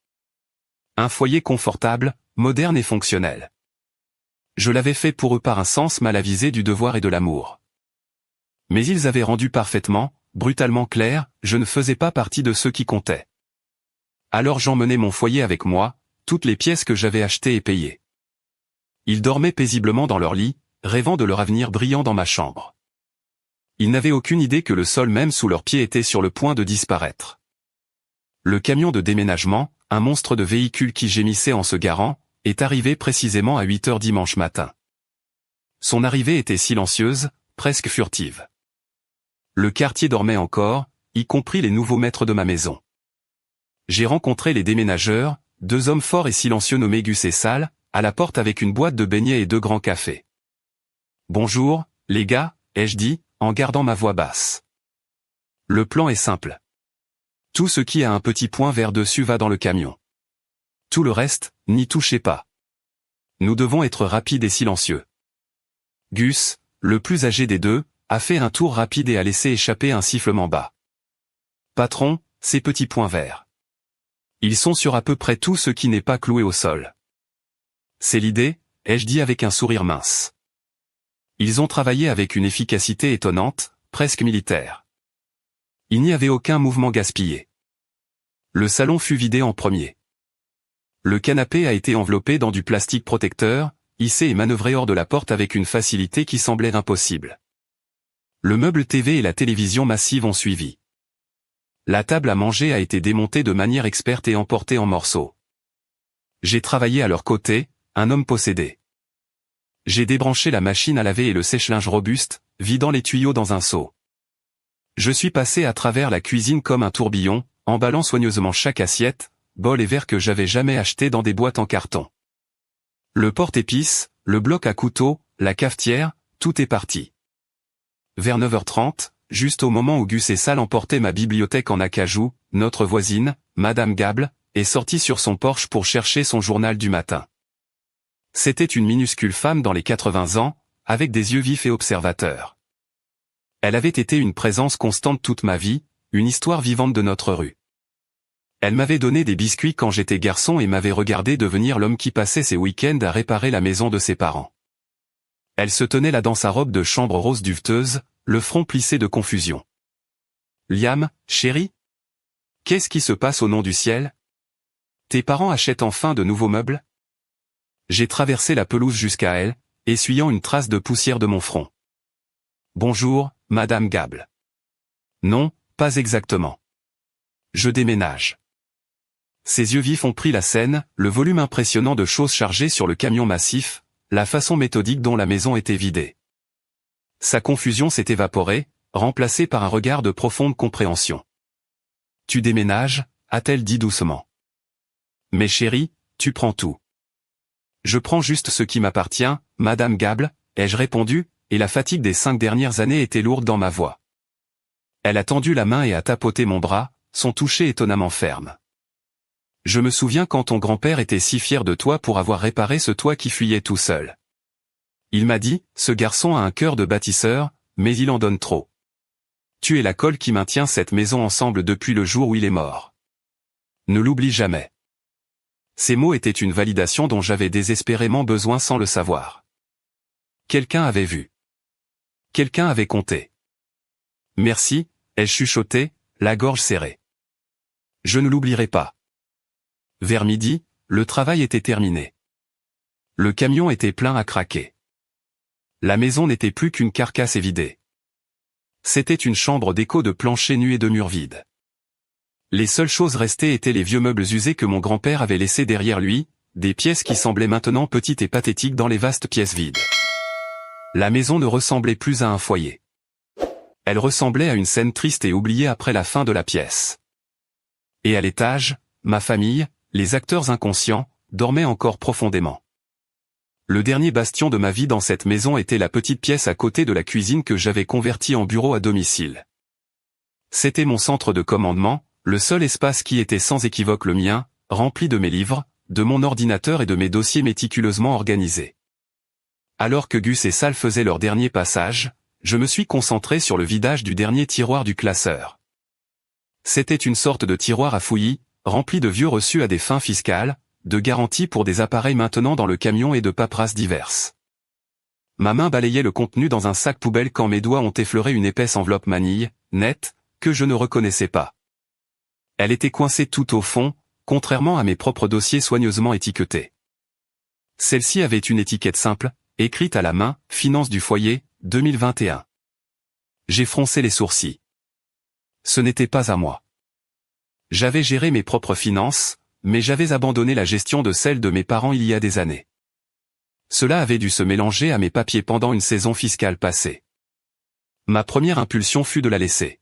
Un foyer confortable, moderne et fonctionnel. Je l'avais fait pour eux par un sens mal avisé du devoir et de l'amour. Mais ils avaient rendu parfaitement, brutalement clair, je ne faisais pas partie de ceux qui comptaient. Alors j'emmenais mon foyer avec moi, toutes les pièces que j'avais achetées et payées. Ils dormaient paisiblement dans leur lit, rêvant de leur avenir brillant dans ma chambre. Ils n'avaient aucune idée que le sol même sous leurs pieds était sur le point de disparaître. Le camion de déménagement, un monstre de véhicule qui gémissait en se garant, est arrivé précisément à 8 heures dimanche matin. Son arrivée était silencieuse, presque furtive. Le quartier dormait encore, y compris les nouveaux maîtres de ma maison. J'ai rencontré les déménageurs, 2 hommes forts et silencieux nommés Gus et Sal, à la porte avec une boîte de beignets et 2 grands cafés. « Bonjour, les gars », ai-je dit, en gardant ma voix basse. Le plan est simple. Tout ce qui a un petit point vert dessus va dans le camion. Tout le reste, n'y touchez pas. Nous devons être rapides et silencieux. Gus, le plus âgé des deux, a fait un tour rapide et a laissé échapper un sifflement bas. Patron, ces petits points verts. Ils sont sur à peu près tout ce qui n'est pas cloué au sol. C'est l'idée, ai-je dit avec un sourire mince. Ils ont travaillé avec une efficacité étonnante, presque militaire. Il n'y avait aucun mouvement gaspillé. Le salon fut vidé en premier. Le canapé a été enveloppé dans du plastique protecteur, hissé et manœuvré hors de la porte avec une facilité qui semblait impossible. Le meuble TV et la télévision massive ont suivi. La table à manger a été démontée de manière experte et emportée en morceaux. J'ai travaillé à leur côté, un homme possédé. J'ai débranché la machine à laver et le sèche-linge robuste, vidant les tuyaux dans un seau. Je suis passé à travers la cuisine comme un tourbillon, emballant soigneusement chaque assiette, bol et verre que j'avais jamais acheté dans des boîtes en carton. Le porte-épices, le bloc à couteau, la cafetière, tout est parti. Vers 9h30, juste au moment où Gus et Sal emportaient ma bibliothèque en acajou, notre voisine, Madame Gable, est sortie sur son porche pour chercher son journal du matin. C'était une minuscule femme dans les 80 ans, avec des yeux vifs et observateurs. Elle avait été une présence constante toute ma vie, une histoire vivante de notre rue. Elle m'avait donné des biscuits quand j'étais garçon et m'avait regardé devenir l'homme qui passait ses week-ends à réparer la maison de ses parents. Elle se tenait là dans sa robe de chambre rose duveteuse, le front plissé de confusion. « Liam, chérie ? Qu'est-ce qui se passe au nom du ciel ? Tes parents achètent enfin de nouveaux meubles ?» J'ai traversé la pelouse jusqu'à elle, essuyant une trace de poussière de mon front. « Bonjour, Madame Gable. »« Non, pas exactement. Je déménage. » Ses yeux vifs ont pris la scène, le volume impressionnant de choses chargées sur le camion massif, la façon méthodique dont la maison était vidée. Sa confusion s'est évaporée, remplacée par un regard de profonde compréhension. « Tu déménages ?» a-t-elle dit doucement. « Mais chérie, tu prends tout. »« Je prends juste ce qui m'appartient, Madame Gable, » ai-je répondu, et la fatigue des 5 dernières années était lourde dans ma voix. Elle a tendu la main et a tapoté mon bras, son toucher étonnamment ferme. « Je me souviens quand ton grand-père était si fier de toi pour avoir réparé ce toit qui fuyait tout seul. Il m'a dit, ce garçon a un cœur de bâtisseur, mais il en donne trop. Tu es la colle qui maintient cette maison ensemble depuis le jour où il est mort. Ne l'oublie jamais. » Ces mots étaient une validation dont j'avais désespérément besoin sans le savoir. Quelqu'un avait vu. Quelqu'un avait compté. « Merci », ai-je chuchoté, la gorge serrée. « Je ne l'oublierai pas. » Vers midi, le travail était terminé. Le camion était plein à craquer. La maison n'était plus qu'une carcasse évidée. C'était une chambre d'écho de plancher nu et de murs vides. Les seules choses restées étaient les vieux meubles usés que mon grand-père avait laissés derrière lui, des pièces qui semblaient maintenant petites et pathétiques dans les vastes pièces vides. La maison ne ressemblait plus à un foyer. Elle ressemblait à une scène triste et oubliée après la fin de la pièce. Et à l'étage, ma famille, les acteurs inconscients, dormaient encore profondément. Le dernier bastion de ma vie dans cette maison était la petite pièce à côté de la cuisine que j'avais convertie en bureau à domicile. C'était mon centre de commandement, le seul espace qui était sans équivoque le mien, rempli de mes livres, de mon ordinateur et de mes dossiers méticuleusement organisés. Alors que Gus et Sal faisaient leur dernier passage, je me suis concentré sur le vidage du dernier tiroir du classeur. C'était une sorte de tiroir à fouillis, rempli de vieux reçus à des fins fiscales, de garanties pour des appareils maintenant dans le camion et de paperasses diverses. Ma main balayait le contenu dans un sac poubelle quand mes doigts ont effleuré une épaisse enveloppe manille, nette, que je ne reconnaissais pas. Elle était coincée tout au fond, contrairement à mes propres dossiers soigneusement étiquetés. Celle-ci avait une étiquette simple, écrite à la main, Finances du foyer, 2021. J'ai froncé les sourcils. Ce n'était pas à moi. J'avais géré mes propres finances, mais j'avais abandonné la gestion de celles de mes parents il y a des années. Cela avait dû se mélanger à mes papiers pendant une saison fiscale passée. Ma première impulsion fut de la laisser.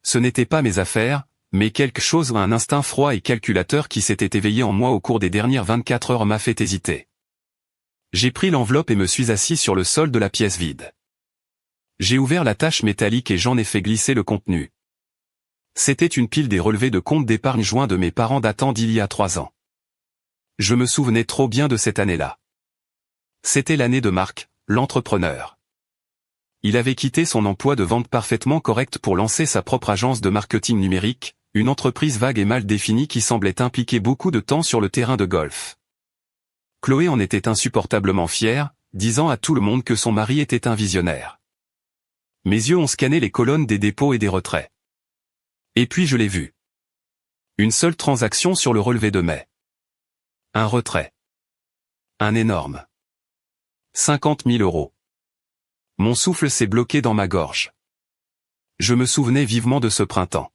Ce n'était pas mes affaires, mais quelque chose ou un instinct froid et calculateur qui s'était éveillé en moi au cours des dernières 24 heures m'a fait hésiter. J'ai pris l'enveloppe et me suis assis sur le sol de la pièce vide. J'ai ouvert la tâche métallique et j'en ai fait glisser le contenu. C'était une pile des relevés de compte d'épargne joints de mes parents datant d'il y a 3 ans. Je me souvenais trop bien de cette année-là. C'était l'année de Marc, l'entrepreneur. Il avait quitté son emploi de vente parfaitement correct pour lancer sa propre agence de marketing numérique, une entreprise vague et mal définie qui semblait impliquer beaucoup de temps sur le terrain de golf. Chloé en était insupportablement fière, disant à tout le monde que son mari était un visionnaire. Mes yeux ont scanné les colonnes des dépôts et des retraits. Et puis je l'ai vu. Une seule transaction sur le relevé de mai. Un retrait. Un énorme. 50 000 €. Mon souffle s'est bloqué dans ma gorge. Je me souvenais vivement de ce printemps.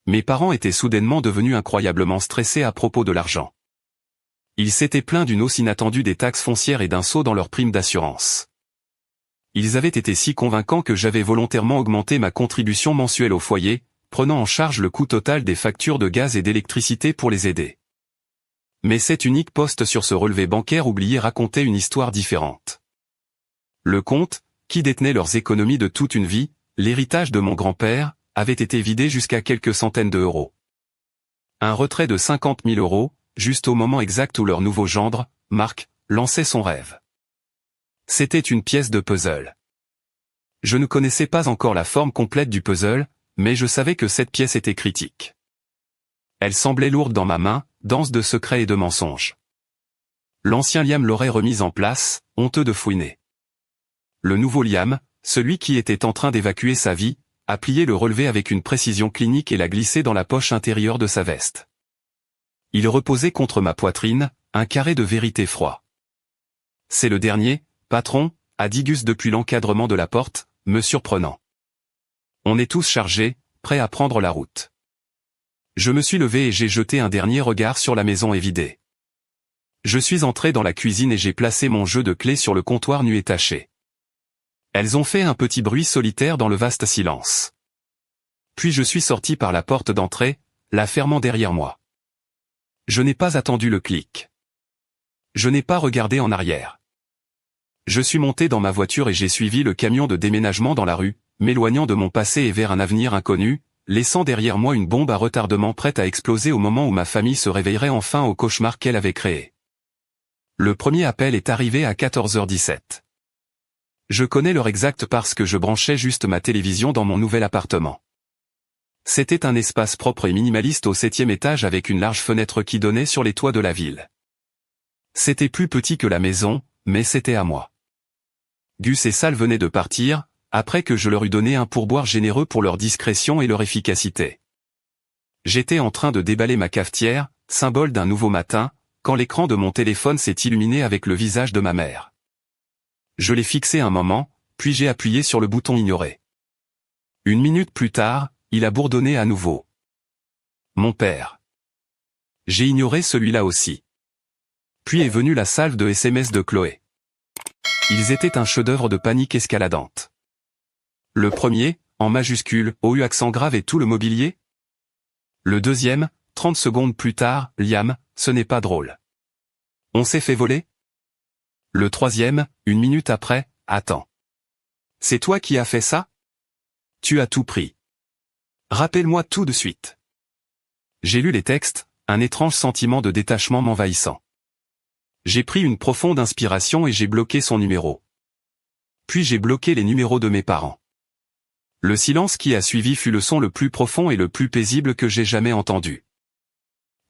Mes parents étaient soudainement devenus incroyablement stressés à propos de l'argent. Ils s'étaient plaints d'une hausse inattendue des taxes foncières et d'un saut dans leur prime d'assurance. Ils avaient été si convaincants que j'avais volontairement augmenté ma contribution mensuelle au foyer, prenant en charge le coût total des factures de gaz et d'électricité pour les aider. Mais cet unique poste sur ce relevé bancaire oublié racontait une histoire différente. Le compte, qui détenait leurs économies de toute une vie, l'héritage de mon grand-père, avait été vidé jusqu'à quelques centaines d'euros. Un retrait de 50 000 €, juste au moment exact où leur nouveau gendre, Marc, lançait son rêve. C'était une pièce de puzzle. Je ne connaissais pas encore la forme complète du puzzle, mais je savais que cette pièce était critique. Elle semblait lourde dans ma main, dense de secrets et de mensonges. L'ancien Liam l'aurait remise en place, honteux de fouiner. Le nouveau Liam, celui qui était en train d'évacuer sa vie, a plié le relevé avec une précision clinique et l'a glissé dans la poche intérieure de sa veste. Il reposait contre ma poitrine, un carré de vérité froid. C'est le dernier, patron, a dit Gus depuis l'encadrement de la porte, me surprenant. On est tous chargés, prêts à prendre la route. Je me suis levé et j'ai jeté un dernier regard sur la maison évidée. Je suis entré dans la cuisine et j'ai placé mon jeu de clés sur le comptoir nu et taché. Elles ont fait un petit bruit solitaire dans le vaste silence. Puis je suis sorti par la porte d'entrée, la fermant derrière moi. Je n'ai pas attendu le clic. Je n'ai pas regardé en arrière. Je suis monté dans ma voiture et j'ai suivi le camion de déménagement dans la rue, m'éloignant de mon passé et vers un avenir inconnu, laissant derrière moi une bombe à retardement prête à exploser au moment où ma famille se réveillerait enfin au cauchemar qu'elle avait créé. Le premier appel est arrivé à 14h17. Je connais l'heure exacte parce que je branchais juste ma télévision dans mon nouvel appartement. C'était un espace propre et minimaliste au 7e étage avec une large fenêtre qui donnait sur les toits de la ville. C'était plus petit que la maison, mais c'était à moi. Gus et Sal venaient de partir, après que je leur eus donné un pourboire généreux pour leur discrétion et leur efficacité. J'étais en train de déballer ma cafetière, symbole d'un nouveau matin, quand l'écran de mon téléphone s'est illuminé avec le visage de ma mère. Je l'ai fixé un moment, puis j'ai appuyé sur le bouton ignorer. Une minute plus tard, il a bourdonné à nouveau. Mon père. J'ai ignoré celui-là aussi. Puis est venue la salve de SMS de Chloé. Ils étaient un chef-d'œuvre de panique escaladante. Le premier, en majuscule, OU accent grave et tout le mobilier. Le deuxième, 30 secondes plus tard, Liam, ce n'est pas drôle. On s'est fait voler? Le troisième, une minute après, attends. C'est toi qui as fait ça? Tu as tout pris. Rappelle-moi tout de suite. J'ai lu les textes, un étrange sentiment de détachement m'envahissant. J'ai pris une profonde inspiration et j'ai bloqué son numéro. Puis j'ai bloqué les numéros de mes parents. Le silence qui a suivi fut le son le plus profond et le plus paisible que j'ai jamais entendu.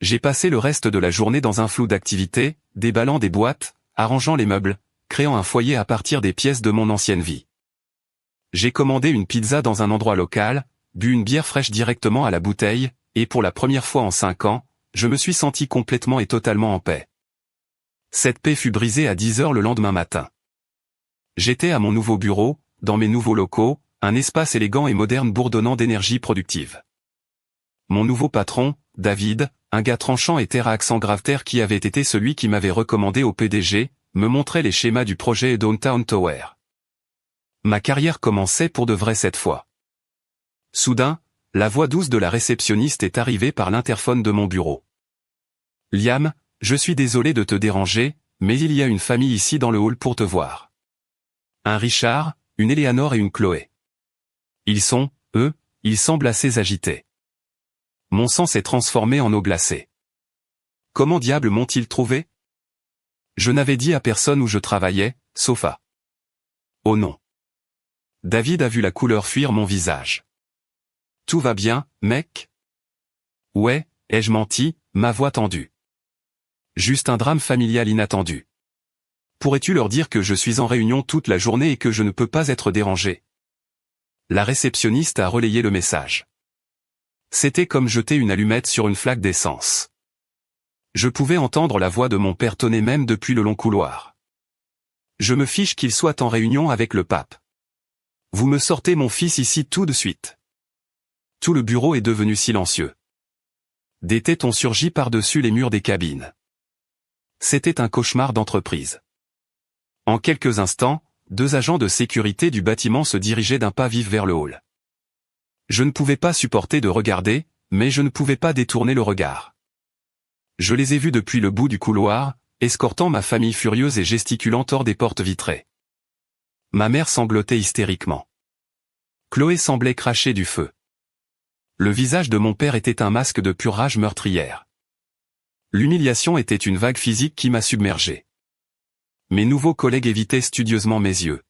J'ai passé le reste de la journée dans un flou d'activités, déballant des boîtes, arrangeant les meubles, créant un foyer à partir des pièces de mon ancienne vie. J'ai commandé une pizza dans un endroit local, bu une bière fraîche directement à la bouteille, et pour la première fois en 5 ans, je me suis senti complètement et totalement en paix. Cette paix fut brisée à 10 heures le lendemain matin. J'étais à mon nouveau bureau, dans mes nouveaux locaux, un espace élégant et moderne bourdonnant d'énergie productive. Mon nouveau patron, David, un gars tranchant et terre à accent grave terre qui avait été celui qui m'avait recommandé au PDG, me montrait les schémas du projet Downtown Tower. Ma carrière commençait pour de vrai cette fois. Soudain, la voix douce de la réceptionniste est arrivée par l'interphone de mon bureau. Liam, je suis désolé de te déranger, mais il y a une famille ici dans le hall pour te voir. Un Richard, une Eleanor et une Chloé. Ils semblent assez agités. Mon sang s'est transformé en eau glacée. Comment diable m'ont-ils trouvé? Je n'avais dit à personne où je travaillais, sauf à... Oh non. David a vu la couleur fuir mon visage. Tout va bien, mec? Ouais, ai-je menti, ma voix tendue. Juste un drame familial inattendu. Pourrais-tu leur dire que je suis en réunion toute la journée et que je ne peux pas être dérangé? La réceptionniste a relayé le message. C'était comme jeter une allumette sur une flaque d'essence. Je pouvais entendre la voix de mon père tonner même depuis le long couloir. Je me fiche qu'il soit en réunion avec le pape. Vous me sortez mon fils ici tout de suite. Tout le bureau est devenu silencieux. Des têtes ont surgi par-dessus les murs des cabines. C'était un cauchemar d'entreprise. En quelques instants, 2 agents de sécurité du bâtiment se dirigeaient d'un pas vif vers le hall. Je ne pouvais pas supporter de regarder, mais je ne pouvais pas détourner le regard. Je les ai vus depuis le bout du couloir, escortant ma famille furieuse et gesticulant hors des portes vitrées. Ma mère sanglotait hystériquement. Chloé semblait cracher du feu. Le visage de mon père était un masque de pure rage meurtrière. L'humiliation était une vague physique qui m'a submergé. Mes nouveaux collègues évitaient studieusement mes yeux.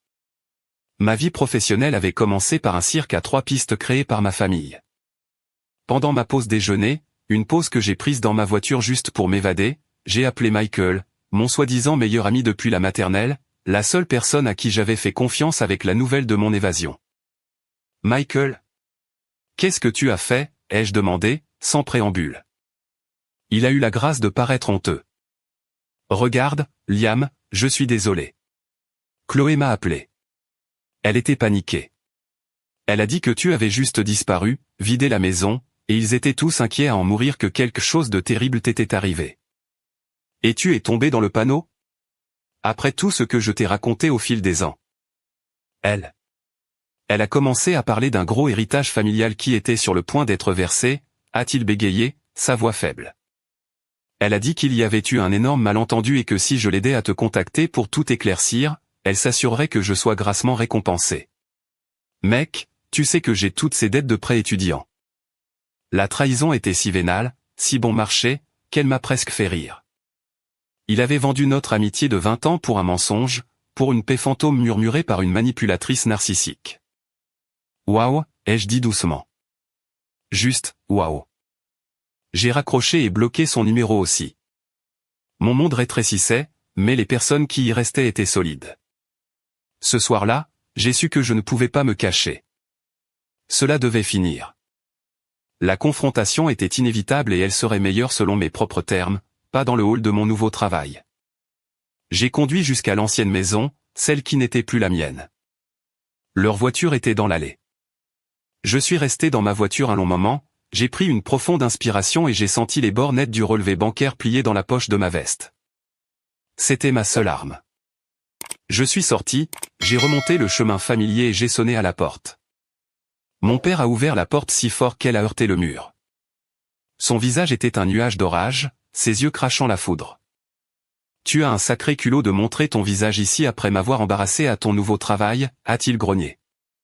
Ma vie professionnelle avait commencé par un cirque à 3 pistes créé par ma famille. Pendant ma pause déjeuner, une pause que j'ai prise dans ma voiture juste pour m'évader, j'ai appelé Michael, mon soi-disant meilleur ami depuis la maternelle, la seule personne à qui j'avais fait confiance avec la nouvelle de mon évasion. Michael? Qu'est-ce que tu as fait? Ai-je demandé, sans préambule. Il a eu la grâce de paraître honteux. Regarde, Liam, je suis désolé. Chloé m'a appelé. Elle était paniquée. Elle a dit que tu avais juste disparu, vidé la maison, et ils étaient tous inquiets à en mourir que quelque chose de terrible t'était arrivé. Et tu es tombé dans le panneau? Après tout ce que je t'ai raconté au fil des ans. Elle a commencé à parler d'un gros héritage familial qui était sur le point d'être versé, a-t-il bégayé, sa voix faible. Elle a dit qu'il y avait eu un énorme malentendu et que si je l'aidais à te contacter pour tout éclaircir, elle s'assurerait que je sois grassement récompensé. Mec, tu sais que j'ai toutes ces dettes de prêt étudiant. La trahison était si vénale, si bon marché, qu'elle m'a presque fait rire. Il avait vendu notre amitié de 20 ans pour un mensonge, pour une paix fantôme murmurée par une manipulatrice narcissique. Waouh, ai-je dit doucement. Juste, waouh. J'ai raccroché et bloqué son numéro aussi. Mon monde rétrécissait, mais les personnes qui y restaient étaient solides. Ce soir-là, j'ai su que je ne pouvais pas me cacher. Cela devait finir. La confrontation était inévitable et elle serait meilleure selon mes propres termes, pas dans le hall de mon nouveau travail. J'ai conduit jusqu'à l'ancienne maison, celle qui n'était plus la mienne. Leur voiture était dans l'allée. Je suis resté dans ma voiture un long moment, j'ai pris une profonde inspiration et j'ai senti les bords nets du relevé bancaire pliés dans la poche de ma veste. C'était ma seule arme. Je suis sorti, j'ai remonté le chemin familier et j'ai sonné à la porte. Mon père a ouvert la porte si fort qu'elle a heurté le mur. Son visage était un nuage d'orage, ses yeux crachant la foudre. « Tu as un sacré culot de montrer ton visage ici après m'avoir embarrassé à ton nouveau travail » a-t-il grogné.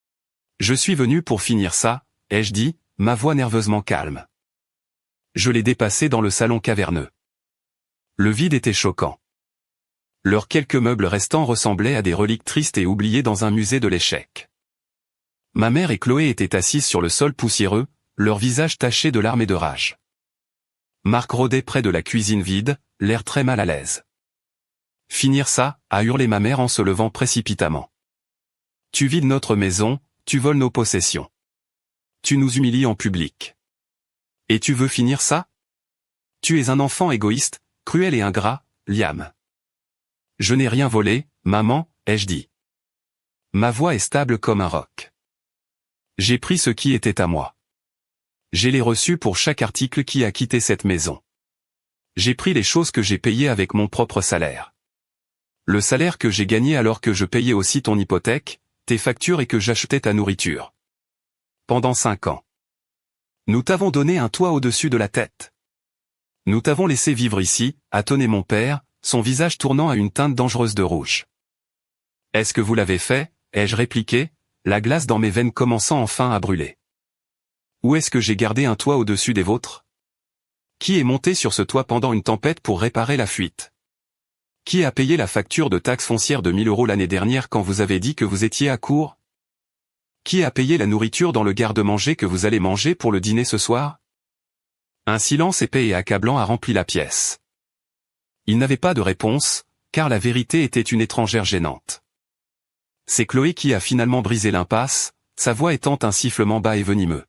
« Je suis venu pour finir ça » ai-je dit, ma voix nerveusement calme. Je l'ai dépassé dans le salon caverneux. Le vide était choquant. Leurs quelques meubles restants ressemblaient à des reliques tristes et oubliées dans un musée de l'échec. Ma mère et Chloé étaient assises sur le sol poussiéreux, leurs visages tachés de larmes et de rage. Marc rôdait près de la cuisine vide, l'air très mal à l'aise. « Finir ça » a hurlé ma mère en se levant précipitamment. « Tu vides notre maison, tu voles nos possessions. Tu nous humilies en public. Et tu veux finir ça? Tu es un enfant égoïste, cruel et ingrat, Liam. » « Je n'ai rien volé, maman, ai-je dit. Ma voix est stable comme un roc. J'ai pris ce qui était à moi. J'ai les reçus pour chaque article qui a quitté cette maison. J'ai pris les choses que j'ai payées avec mon propre salaire. Le salaire que j'ai gagné alors que je payais aussi ton hypothèque, tes factures et que j'achetais ta nourriture. Pendant 5 ans. Nous t'avons donné un toit au-dessus de la tête. Nous t'avons laissé vivre ici, a tonné mon père, son visage tournant à une teinte dangereuse de rouge. Est-ce que vous l'avez fait, ai-je répliqué, la glace dans mes veines commençant enfin à brûler. Où est-ce que j'ai gardé un toit au-dessus des vôtres? Qui est monté sur ce toit pendant une tempête pour réparer la fuite? Qui a payé la facture de taxe foncière de 1 000 € l'année dernière quand vous avez dit que vous étiez à court? Qui a payé la nourriture dans le garde-manger que vous allez manger pour le dîner ce soir? Un silence épais et accablant a rempli la pièce. Il n'avait pas de réponse, car la vérité était une étrangère gênante. C'est Chloé qui a finalement brisé l'impasse, sa voix étant un sifflement bas et venimeux.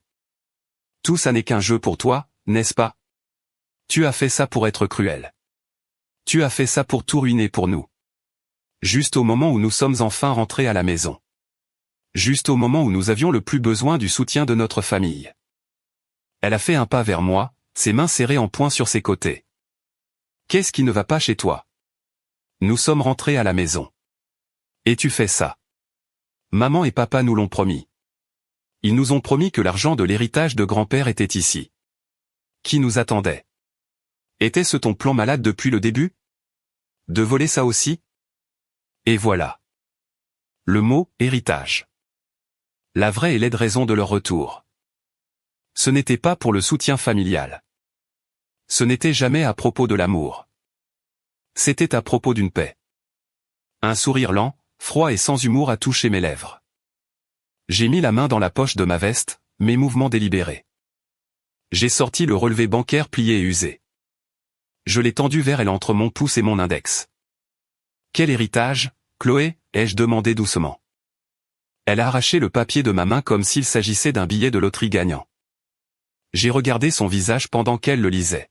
Tout ça n'est qu'un jeu pour toi, n'est-ce pas? Tu as fait ça pour être cruel. Tu as fait ça pour tout ruiner pour nous. Juste au moment où nous sommes enfin rentrés à la maison. Juste au moment où nous avions le plus besoin du soutien de notre famille. Elle a fait un pas vers moi, ses mains serrées en poing sur ses côtés. Qu'est-ce qui ne va pas chez toi? Nous sommes rentrés à la maison. Et tu fais ça. Maman et papa nous l'ont promis. Ils nous ont promis que l'argent de l'héritage de grand-père était ici. Qui nous attendait? Était-ce ton plan malade depuis le début? De voler ça aussi? Et voilà. Le mot « héritage ». La vraie et laide raison de leur retour. Ce n'était pas pour le soutien familial. Ce n'était jamais à propos de l'amour. C'était à propos d'une paix. Un sourire lent, froid et sans humour a touché mes lèvres. J'ai mis la main dans la poche de ma veste, mes mouvements délibérés. J'ai sorti le relevé bancaire plié et usé. Je l'ai tendu vers elle entre mon pouce et mon index. « Quel héritage, Chloé ?» ai-je demandé doucement. Elle a arraché le papier de ma main comme s'il s'agissait d'un billet de loterie gagnant. J'ai regardé son visage pendant qu'elle le lisait.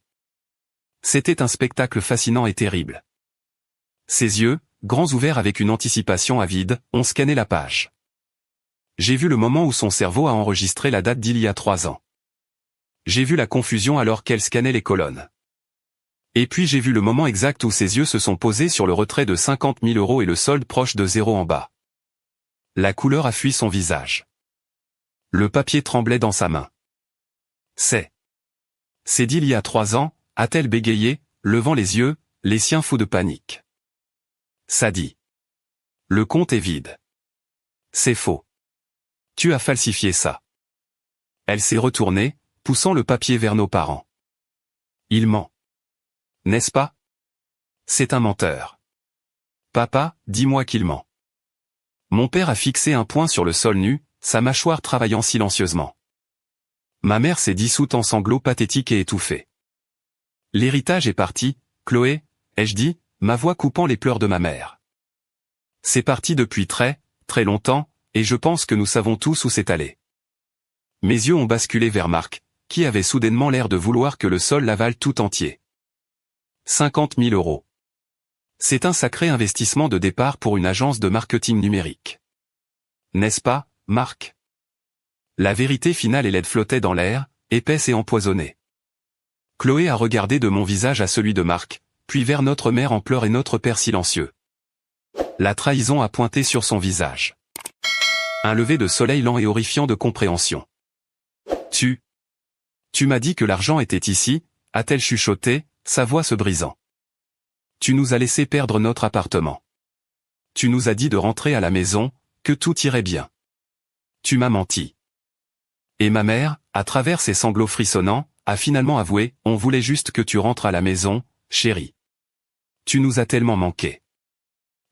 C'était un spectacle fascinant et terrible. Ses yeux, grands ouverts avec une anticipation avide, ont scanné la page. J'ai vu le moment où son cerveau a enregistré la date d'il y a 3 ans. J'ai vu la confusion alors qu'elle scannait les colonnes. Et puis j'ai vu le moment exact où ses yeux se sont posés sur le retrait de 50 000 € et le solde proche de 0 en bas. La couleur a fui son visage. Le papier tremblait dans sa main. C'est d'il y a 3 ans, a-t-elle bégayé, levant les yeux, les siens fous de panique. Ça dit. Le compte est vide. C'est faux. Tu as falsifié ça. Elle s'est retournée, poussant le papier vers nos parents. Il ment. N'est-ce pas? C'est un menteur. Papa, dis-moi qu'il ment. Mon père a fixé un poing sur le sol nu, sa mâchoire travaillant silencieusement. Ma mère s'est dissoute en sanglots pathétiques et étouffés. L'héritage est parti, Chloé, ai-je dit, ma voix coupant les pleurs de ma mère. C'est parti depuis très, très longtemps, et je pense que nous savons tous où c'est allé. Mes yeux ont basculé vers Marc, qui avait soudainement l'air de vouloir que le sol l'avale tout entier. 50 000 €. C'est un sacré investissement de départ pour une agence de marketing numérique. N'est-ce pas, Marc? La vérité finale et laide flottait dans l'air, épaisse et empoisonnée. Chloé a regardé de mon visage à celui de Marc, puis vers notre mère en pleurs et notre père silencieux. La trahison a pointé sur son visage. Un lever de soleil lent et horrifiant de compréhension. Tu m'as dit que l'argent était ici, a-t-elle chuchoté, sa voix se brisant. Tu nous as laissé perdre notre appartement. Tu nous as dit de rentrer à la maison, que tout irait bien. Tu m'as menti. Et ma mère, à travers ses sanglots frissonnants, a finalement avoué, on voulait juste que tu rentres à la maison, chérie. Tu nous as tellement manqué.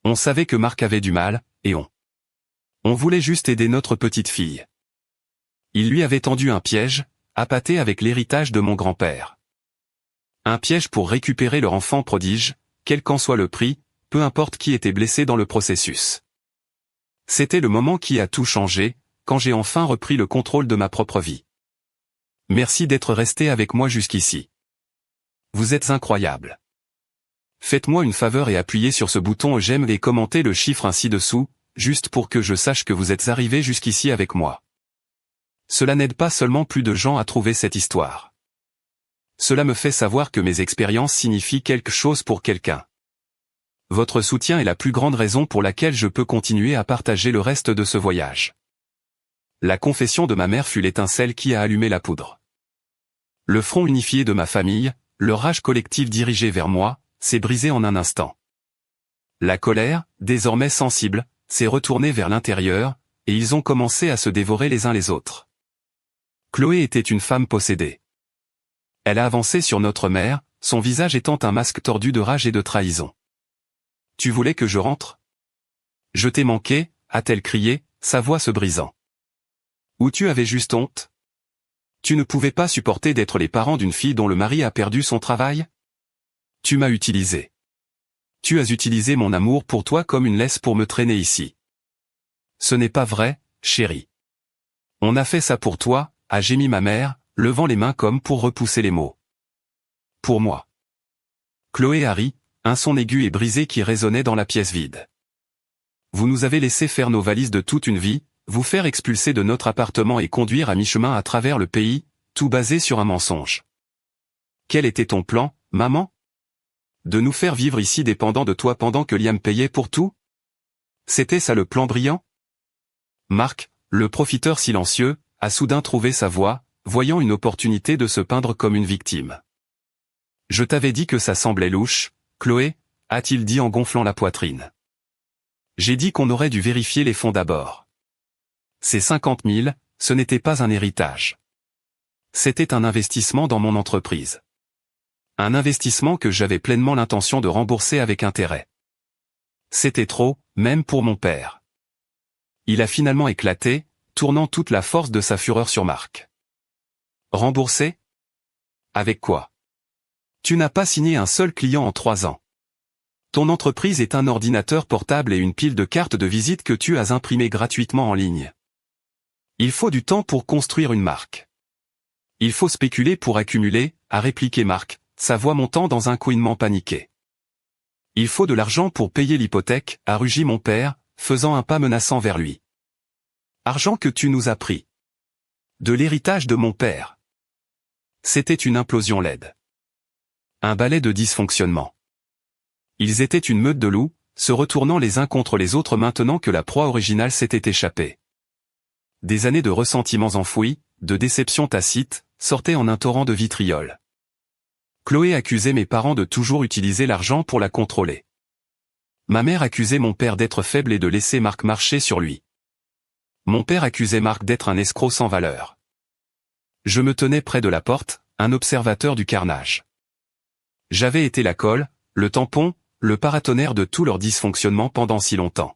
On savait que Marc avait du mal, et on voulait juste aider notre petite fille. Il lui avait tendu un piège, appâté avec l'héritage de mon grand-père. Un piège pour récupérer leur enfant prodige, quel qu'en soit le prix, peu importe qui était blessé dans le processus. C'était le moment qui a tout changé, quand j'ai enfin repris le contrôle de ma propre vie. Merci d'être resté avec moi jusqu'ici. Vous êtes incroyable. Faites-moi une faveur et appuyez sur ce bouton j'aime et commentez le chiffre ainsi dessous, juste pour que je sache que vous êtes arrivé jusqu'ici avec moi. Cela n'aide pas seulement plus de gens à trouver cette histoire. Cela me fait savoir que mes expériences signifient quelque chose pour quelqu'un. Votre soutien est la plus grande raison pour laquelle je peux continuer à partager le reste de ce voyage. La confession de ma mère fut l'étincelle qui a allumé la poudre. Le front unifié de ma famille, leur rage collective dirigée vers moi, s'est brisé en un instant. La colère, désormais sensible, s'est retournée vers l'intérieur, et ils ont commencé à se dévorer les uns les autres. Chloé était une femme possédée. Elle a avancé sur notre mère, son visage étant un masque tordu de rage et de trahison. « Tu voulais que je rentre ? Je t'ai manqué » a-t-elle crié, sa voix se brisant. « Ou tu avais juste honte ? Tu ne pouvais pas supporter d'être les parents d'une fille dont le mari a perdu son travail ? Tu m'as utilisé. Tu as utilisé mon amour pour toi comme une laisse pour me traîner ici. Ce n'est pas vrai, chérie. On a fait ça pour toi, a gémi ma mère, levant les mains comme pour repousser les mots. Pour moi. Chloé a ri, un son aigu et brisé qui résonnait dans la pièce vide. Vous nous avez laissé faire nos valises de toute une vie, vous faire expulser de notre appartement et conduire à mi-chemin à travers le pays, tout basé sur un mensonge. Quel était ton plan, maman ? De nous faire vivre ici dépendant de toi pendant que Liam payait pour tout ? C'était ça le plan brillant ? Marc, le profiteur silencieux, a soudain trouvé sa voie, voyant une opportunité de se peindre comme une victime. Je t'avais dit que ça semblait louche, Chloé, a-t-il dit en gonflant la poitrine. J'ai dit qu'on aurait dû vérifier les fonds d'abord. Ces 50 000, ce n'était pas un héritage. C'était un investissement dans mon entreprise. Un investissement que j'avais pleinement l'intention de rembourser avec intérêt. C'était trop, même pour mon père. Il a finalement éclaté, tournant toute la force de sa fureur sur Marc. Remboursé ? Avec quoi ? Tu n'as pas signé un seul client en 3 ans. Ton entreprise est un ordinateur portable et une pile de cartes de visite que tu as imprimées gratuitement en ligne. Il faut du temps pour construire une marque. Il faut spéculer pour accumuler, a répliqué Marc, sa voix montant dans un couinement paniqué. Il faut de l'argent pour payer l'hypothèque, a rugi mon père, faisant un pas menaçant vers lui. Argent que tu nous as pris. De l'héritage de mon père. C'était une implosion laide. Un balai de dysfonctionnement. Ils étaient une meute de loups, se retournant les uns contre les autres maintenant que la proie originale s'était échappée. Des années de ressentiments enfouis, de déceptions tacites, sortaient en un torrent de vitriol. Chloé accusait mes parents de toujours utiliser l'argent pour la contrôler. Ma mère accusait mon père d'être faible et de laisser Marc marcher sur lui. Mon père accusait Marc d'être un escroc sans valeur. Je me tenais près de la porte, un observateur du carnage. J'avais été la colle, le tampon, le paratonnerre de tout leur dysfonctionnement pendant si longtemps.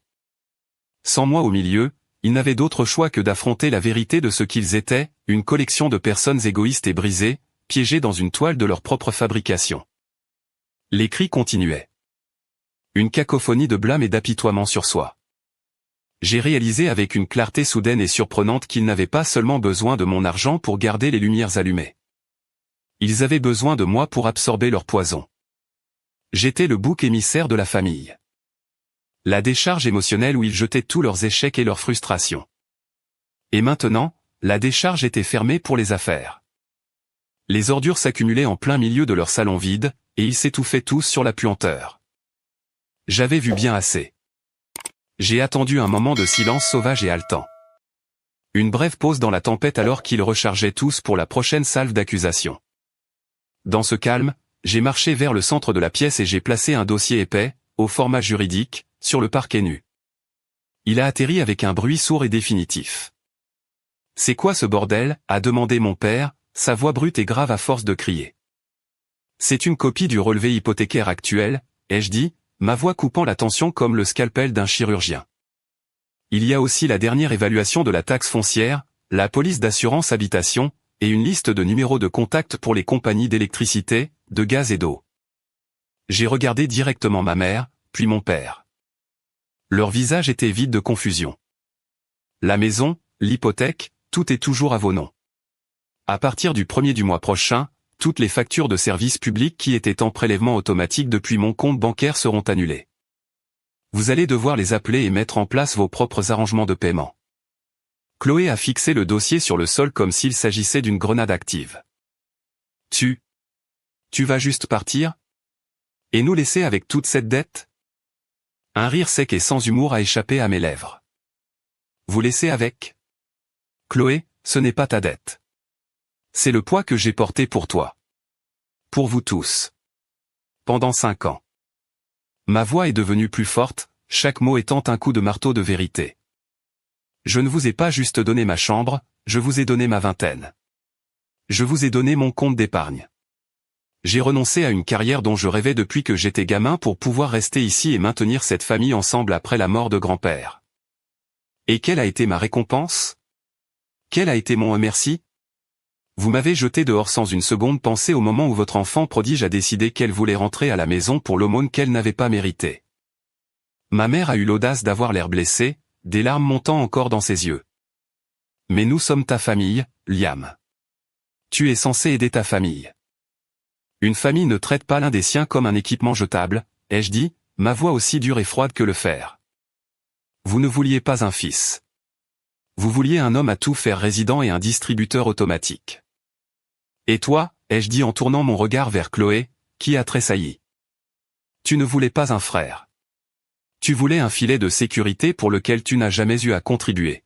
Sans moi au milieu, ils n'avaient d'autre choix que d'affronter la vérité de ce qu'ils étaient, une collection de personnes égoïstes et brisées, piégées dans une toile de leur propre fabrication. Les cris continuaient. Une cacophonie de blâme et d'apitoiement sur soi. J'ai réalisé avec une clarté soudaine et surprenante qu'ils n'avaient pas seulement besoin de mon argent pour garder les lumières allumées. Ils avaient besoin de moi pour absorber leur poison. J'étais le bouc émissaire de la famille. La décharge émotionnelle où ils jetaient tous leurs échecs et leurs frustrations. Et maintenant, la décharge était fermée pour les affaires. Les ordures s'accumulaient en plein milieu de leur salon vide, et ils s'étouffaient tous sur la puanteur. J'avais vu bien assez. J'ai attendu un moment de silence sauvage et haletant. Une brève pause dans la tempête alors qu'ils rechargeaient tous pour la prochaine salve d'accusation. Dans ce calme, j'ai marché vers le centre de la pièce et j'ai placé un dossier épais, au format juridique, sur le parquet nu. Il a atterri avec un bruit sourd et définitif. « C'est quoi ce bordel ?» a demandé mon père, sa voix brute et grave à force de crier. « C'est une copie du relevé hypothécaire actuel », ai-je dit, ma voix coupant la tension comme le scalpel d'un chirurgien. Il y a aussi la dernière évaluation de la taxe foncière, la police d'assurance habitation, et une liste de numéros de contact pour les compagnies d'électricité, de gaz et d'eau. J'ai regardé directement ma mère, puis mon père. Leur visage était vide de confusion. La maison, l'hypothèque, tout est toujours à vos noms. À partir du 1er du mois prochain, toutes les factures de services publics qui étaient en prélèvement automatique depuis mon compte bancaire seront annulées. Vous allez devoir les appeler et mettre en place vos propres arrangements de paiement. Chloé a fixé le dossier sur le sol comme s'il s'agissait d'une grenade active. Tu vas juste partir? Et nous laisser avec toute cette dette? Un rire sec et sans humour a échappé à mes lèvres. Vous laisser avec? Chloé, ce n'est pas ta dette. C'est le poids que j'ai porté pour toi. Pour vous tous. Pendant 5 ans. Ma voix est devenue plus forte, chaque mot étant un coup de marteau de vérité. Je ne vous ai pas juste donné ma chambre, je vous ai donné ma vingtaine. Je vous ai donné mon compte d'épargne. J'ai renoncé à une carrière dont je rêvais depuis que j'étais gamin pour pouvoir rester ici et maintenir cette famille ensemble après la mort de grand-père. Et quelle a été ma récompense? Quel a été mon merci? Vous m'avez jeté dehors sans une seconde pensée au moment où votre enfant prodige a décidé qu'elle voulait rentrer à la maison pour l'aumône qu'elle n'avait pas méritée. Ma mère a eu l'audace d'avoir l'air blessée, des larmes montant encore dans ses yeux. Mais nous sommes ta famille, Liam. Tu es censé aider ta famille. Une famille ne traite pas l'un des siens comme un équipement jetable, ai-je dit, ma voix aussi dure et froide que le fer. Vous ne vouliez pas un fils. Vous vouliez un homme à tout faire résident et un distributeur automatique. Et toi, ai-je dit en tournant mon regard vers Chloé, qui a tressailli. Tu ne voulais pas un frère. Tu voulais un filet de sécurité pour lequel tu n'as jamais eu à contribuer.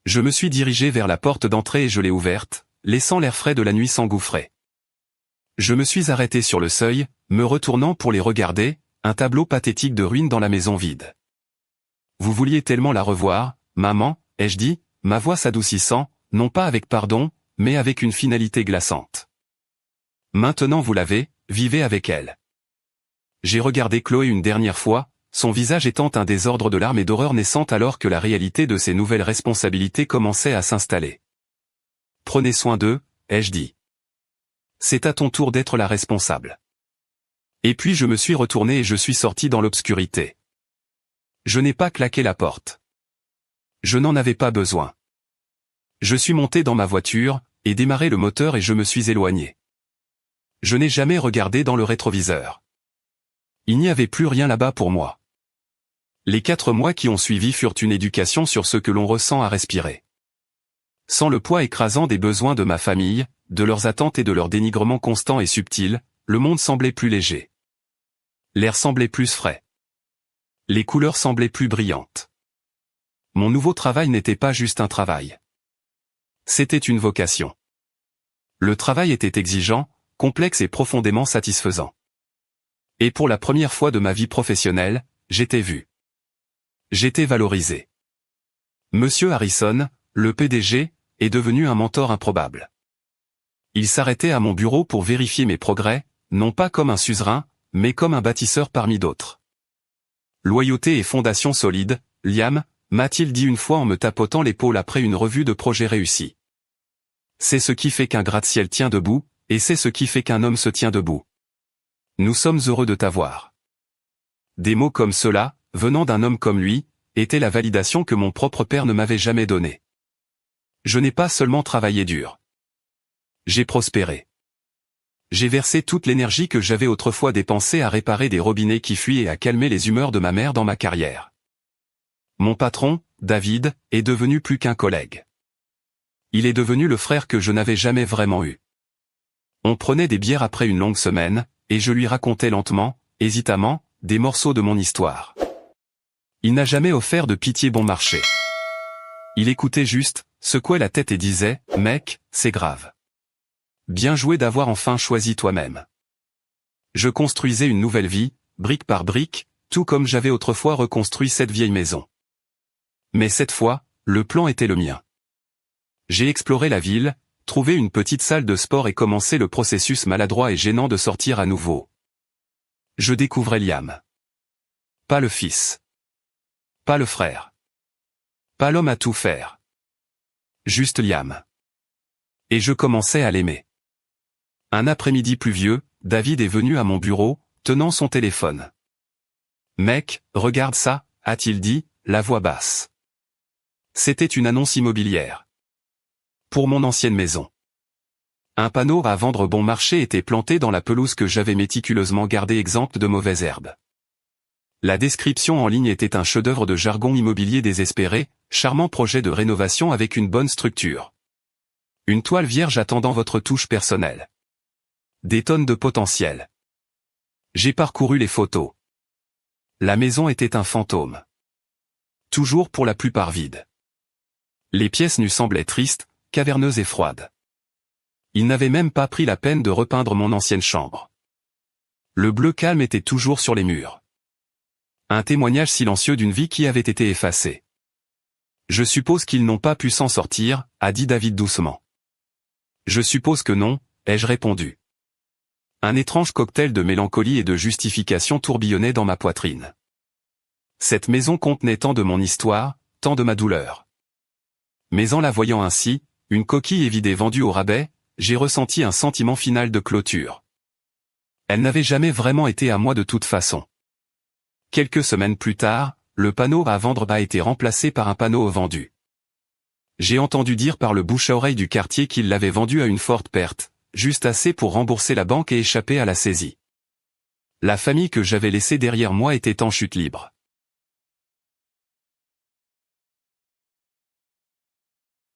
Je me suis dirigé vers la porte d'entrée et je l'ai ouverte, laissant l'air frais de la nuit s'engouffrer. Je me suis arrêté sur le seuil, me retournant pour les regarder, un tableau pathétique de ruines dans la maison vide. Vous vouliez tellement la revoir, maman, ai-je dit, ma voix s'adoucissant, non pas avec pardon, mais avec une finalité glaçante. Maintenant vous l'avez, vivez avec elle. J'ai regardé Chloé une dernière fois, son visage étant un désordre de larmes et d'horreur naissantes alors que la réalité de ses nouvelles responsabilités commençait à s'installer. Prenez soin d'eux, ai-je dit. C'est à ton tour d'être la responsable. Et puis je me suis retourné et je suis sorti dans l'obscurité. Je n'ai pas claqué la porte. Je n'en avais pas besoin. Je suis monté dans ma voiture, et démarré le moteur et je me suis éloigné. Je n'ai jamais regardé dans le rétroviseur. Il n'y avait plus rien là-bas pour moi. Les 4 mois qui ont suivi furent une éducation sur ce que l'on ressent à respirer. Sans le poids écrasant des besoins de ma famille, de leurs attentes et de leur dénigrement constant et subtil, le monde semblait plus léger. L'air semblait plus frais. Les couleurs semblaient plus brillantes. Mon nouveau travail n'était pas juste un travail. C'était une vocation. Le travail était exigeant, complexe et profondément satisfaisant. Et pour la première fois de ma vie professionnelle, j'étais vu. J'étais valorisé. Monsieur Harrison, le PDG, est devenu un mentor improbable. Il s'arrêtait à mon bureau pour vérifier mes progrès, non pas comme un suzerain, mais comme un bâtisseur parmi d'autres. Loyauté et fondation solide, Liam, m'a-t-il dit une fois en me tapotant l'épaule après une revue de projet réussie. C'est ce qui fait qu'un gratte-ciel tient debout, et c'est ce qui fait qu'un homme se tient debout. Nous sommes heureux de t'avoir. Des mots comme ceux-là, venant d'un homme comme lui, étaient la validation que mon propre père ne m'avait jamais donnée. Je n'ai pas seulement travaillé dur. J'ai prospéré. J'ai versé toute l'énergie que j'avais autrefois dépensée à réparer des robinets qui fuient et à calmer les humeurs de ma mère dans ma carrière. Mon patron, David, est devenu plus qu'un collègue. Il est devenu le frère que je n'avais jamais vraiment eu. On prenait des bières après une longue semaine, et je lui racontais lentement, hésitamment, des morceaux de mon histoire. Il n'a jamais offert de pitié bon marché. Il écoutait juste, secouait la tête et disait « Mec, c'est grave. Bien joué d'avoir enfin choisi toi-même. » Je construisais une nouvelle vie, brique par brique, tout comme j'avais autrefois reconstruit cette vieille maison. Mais cette fois, le plan était le mien. J'ai exploré la ville, trouvé une petite salle de sport et commencé le processus maladroit et gênant de sortir à nouveau. Je découvrais Liam. Pas le fils. Pas le frère. Pas l'homme à tout faire. Juste Liam. Et je commençais à l'aimer. Un après-midi pluvieux, David est venu à mon bureau, tenant son téléphone. « Mec, regarde ça », a-t-il dit, la voix basse. C'était une annonce immobilière. Pour mon ancienne maison. Un panneau à vendre bon marché était planté dans la pelouse que j'avais méticuleusement gardée exempte de mauvaises herbes. La description en ligne était un chef-d'œuvre de jargon immobilier désespéré, charmant projet de rénovation avec une bonne structure. Une toile vierge attendant votre touche personnelle. Des tonnes de potentiel. J'ai parcouru les photos. La maison était un fantôme. Toujours pour la plupart vide. Les pièces nues semblaient tristes, caverneuses et froides. Il n'avait même pas pris la peine de repeindre mon ancienne chambre. Le bleu calme était toujours sur les murs. Un témoignage silencieux d'une vie qui avait été effacée. Je suppose qu'ils n'ont pas pu s'en sortir, a dit David doucement. Je suppose que non, ai-je répondu. Un étrange cocktail de mélancolie et de justification tourbillonnait dans ma poitrine. Cette maison contenait tant de mon histoire, tant de ma douleur. Mais en la voyant ainsi, une coquille évidée vendue au rabais, j'ai ressenti un sentiment final de clôture. Elle n'avait jamais vraiment été à moi de toute façon. Quelques semaines plus tard, le panneau à vendre a été remplacé par un panneau vendu. J'ai entendu dire par le bouche à oreille du quartier qu'il l'avait vendu à une forte perte, juste assez pour rembourser la banque et échapper à la saisie. La famille que j'avais laissée derrière moi était en chute libre.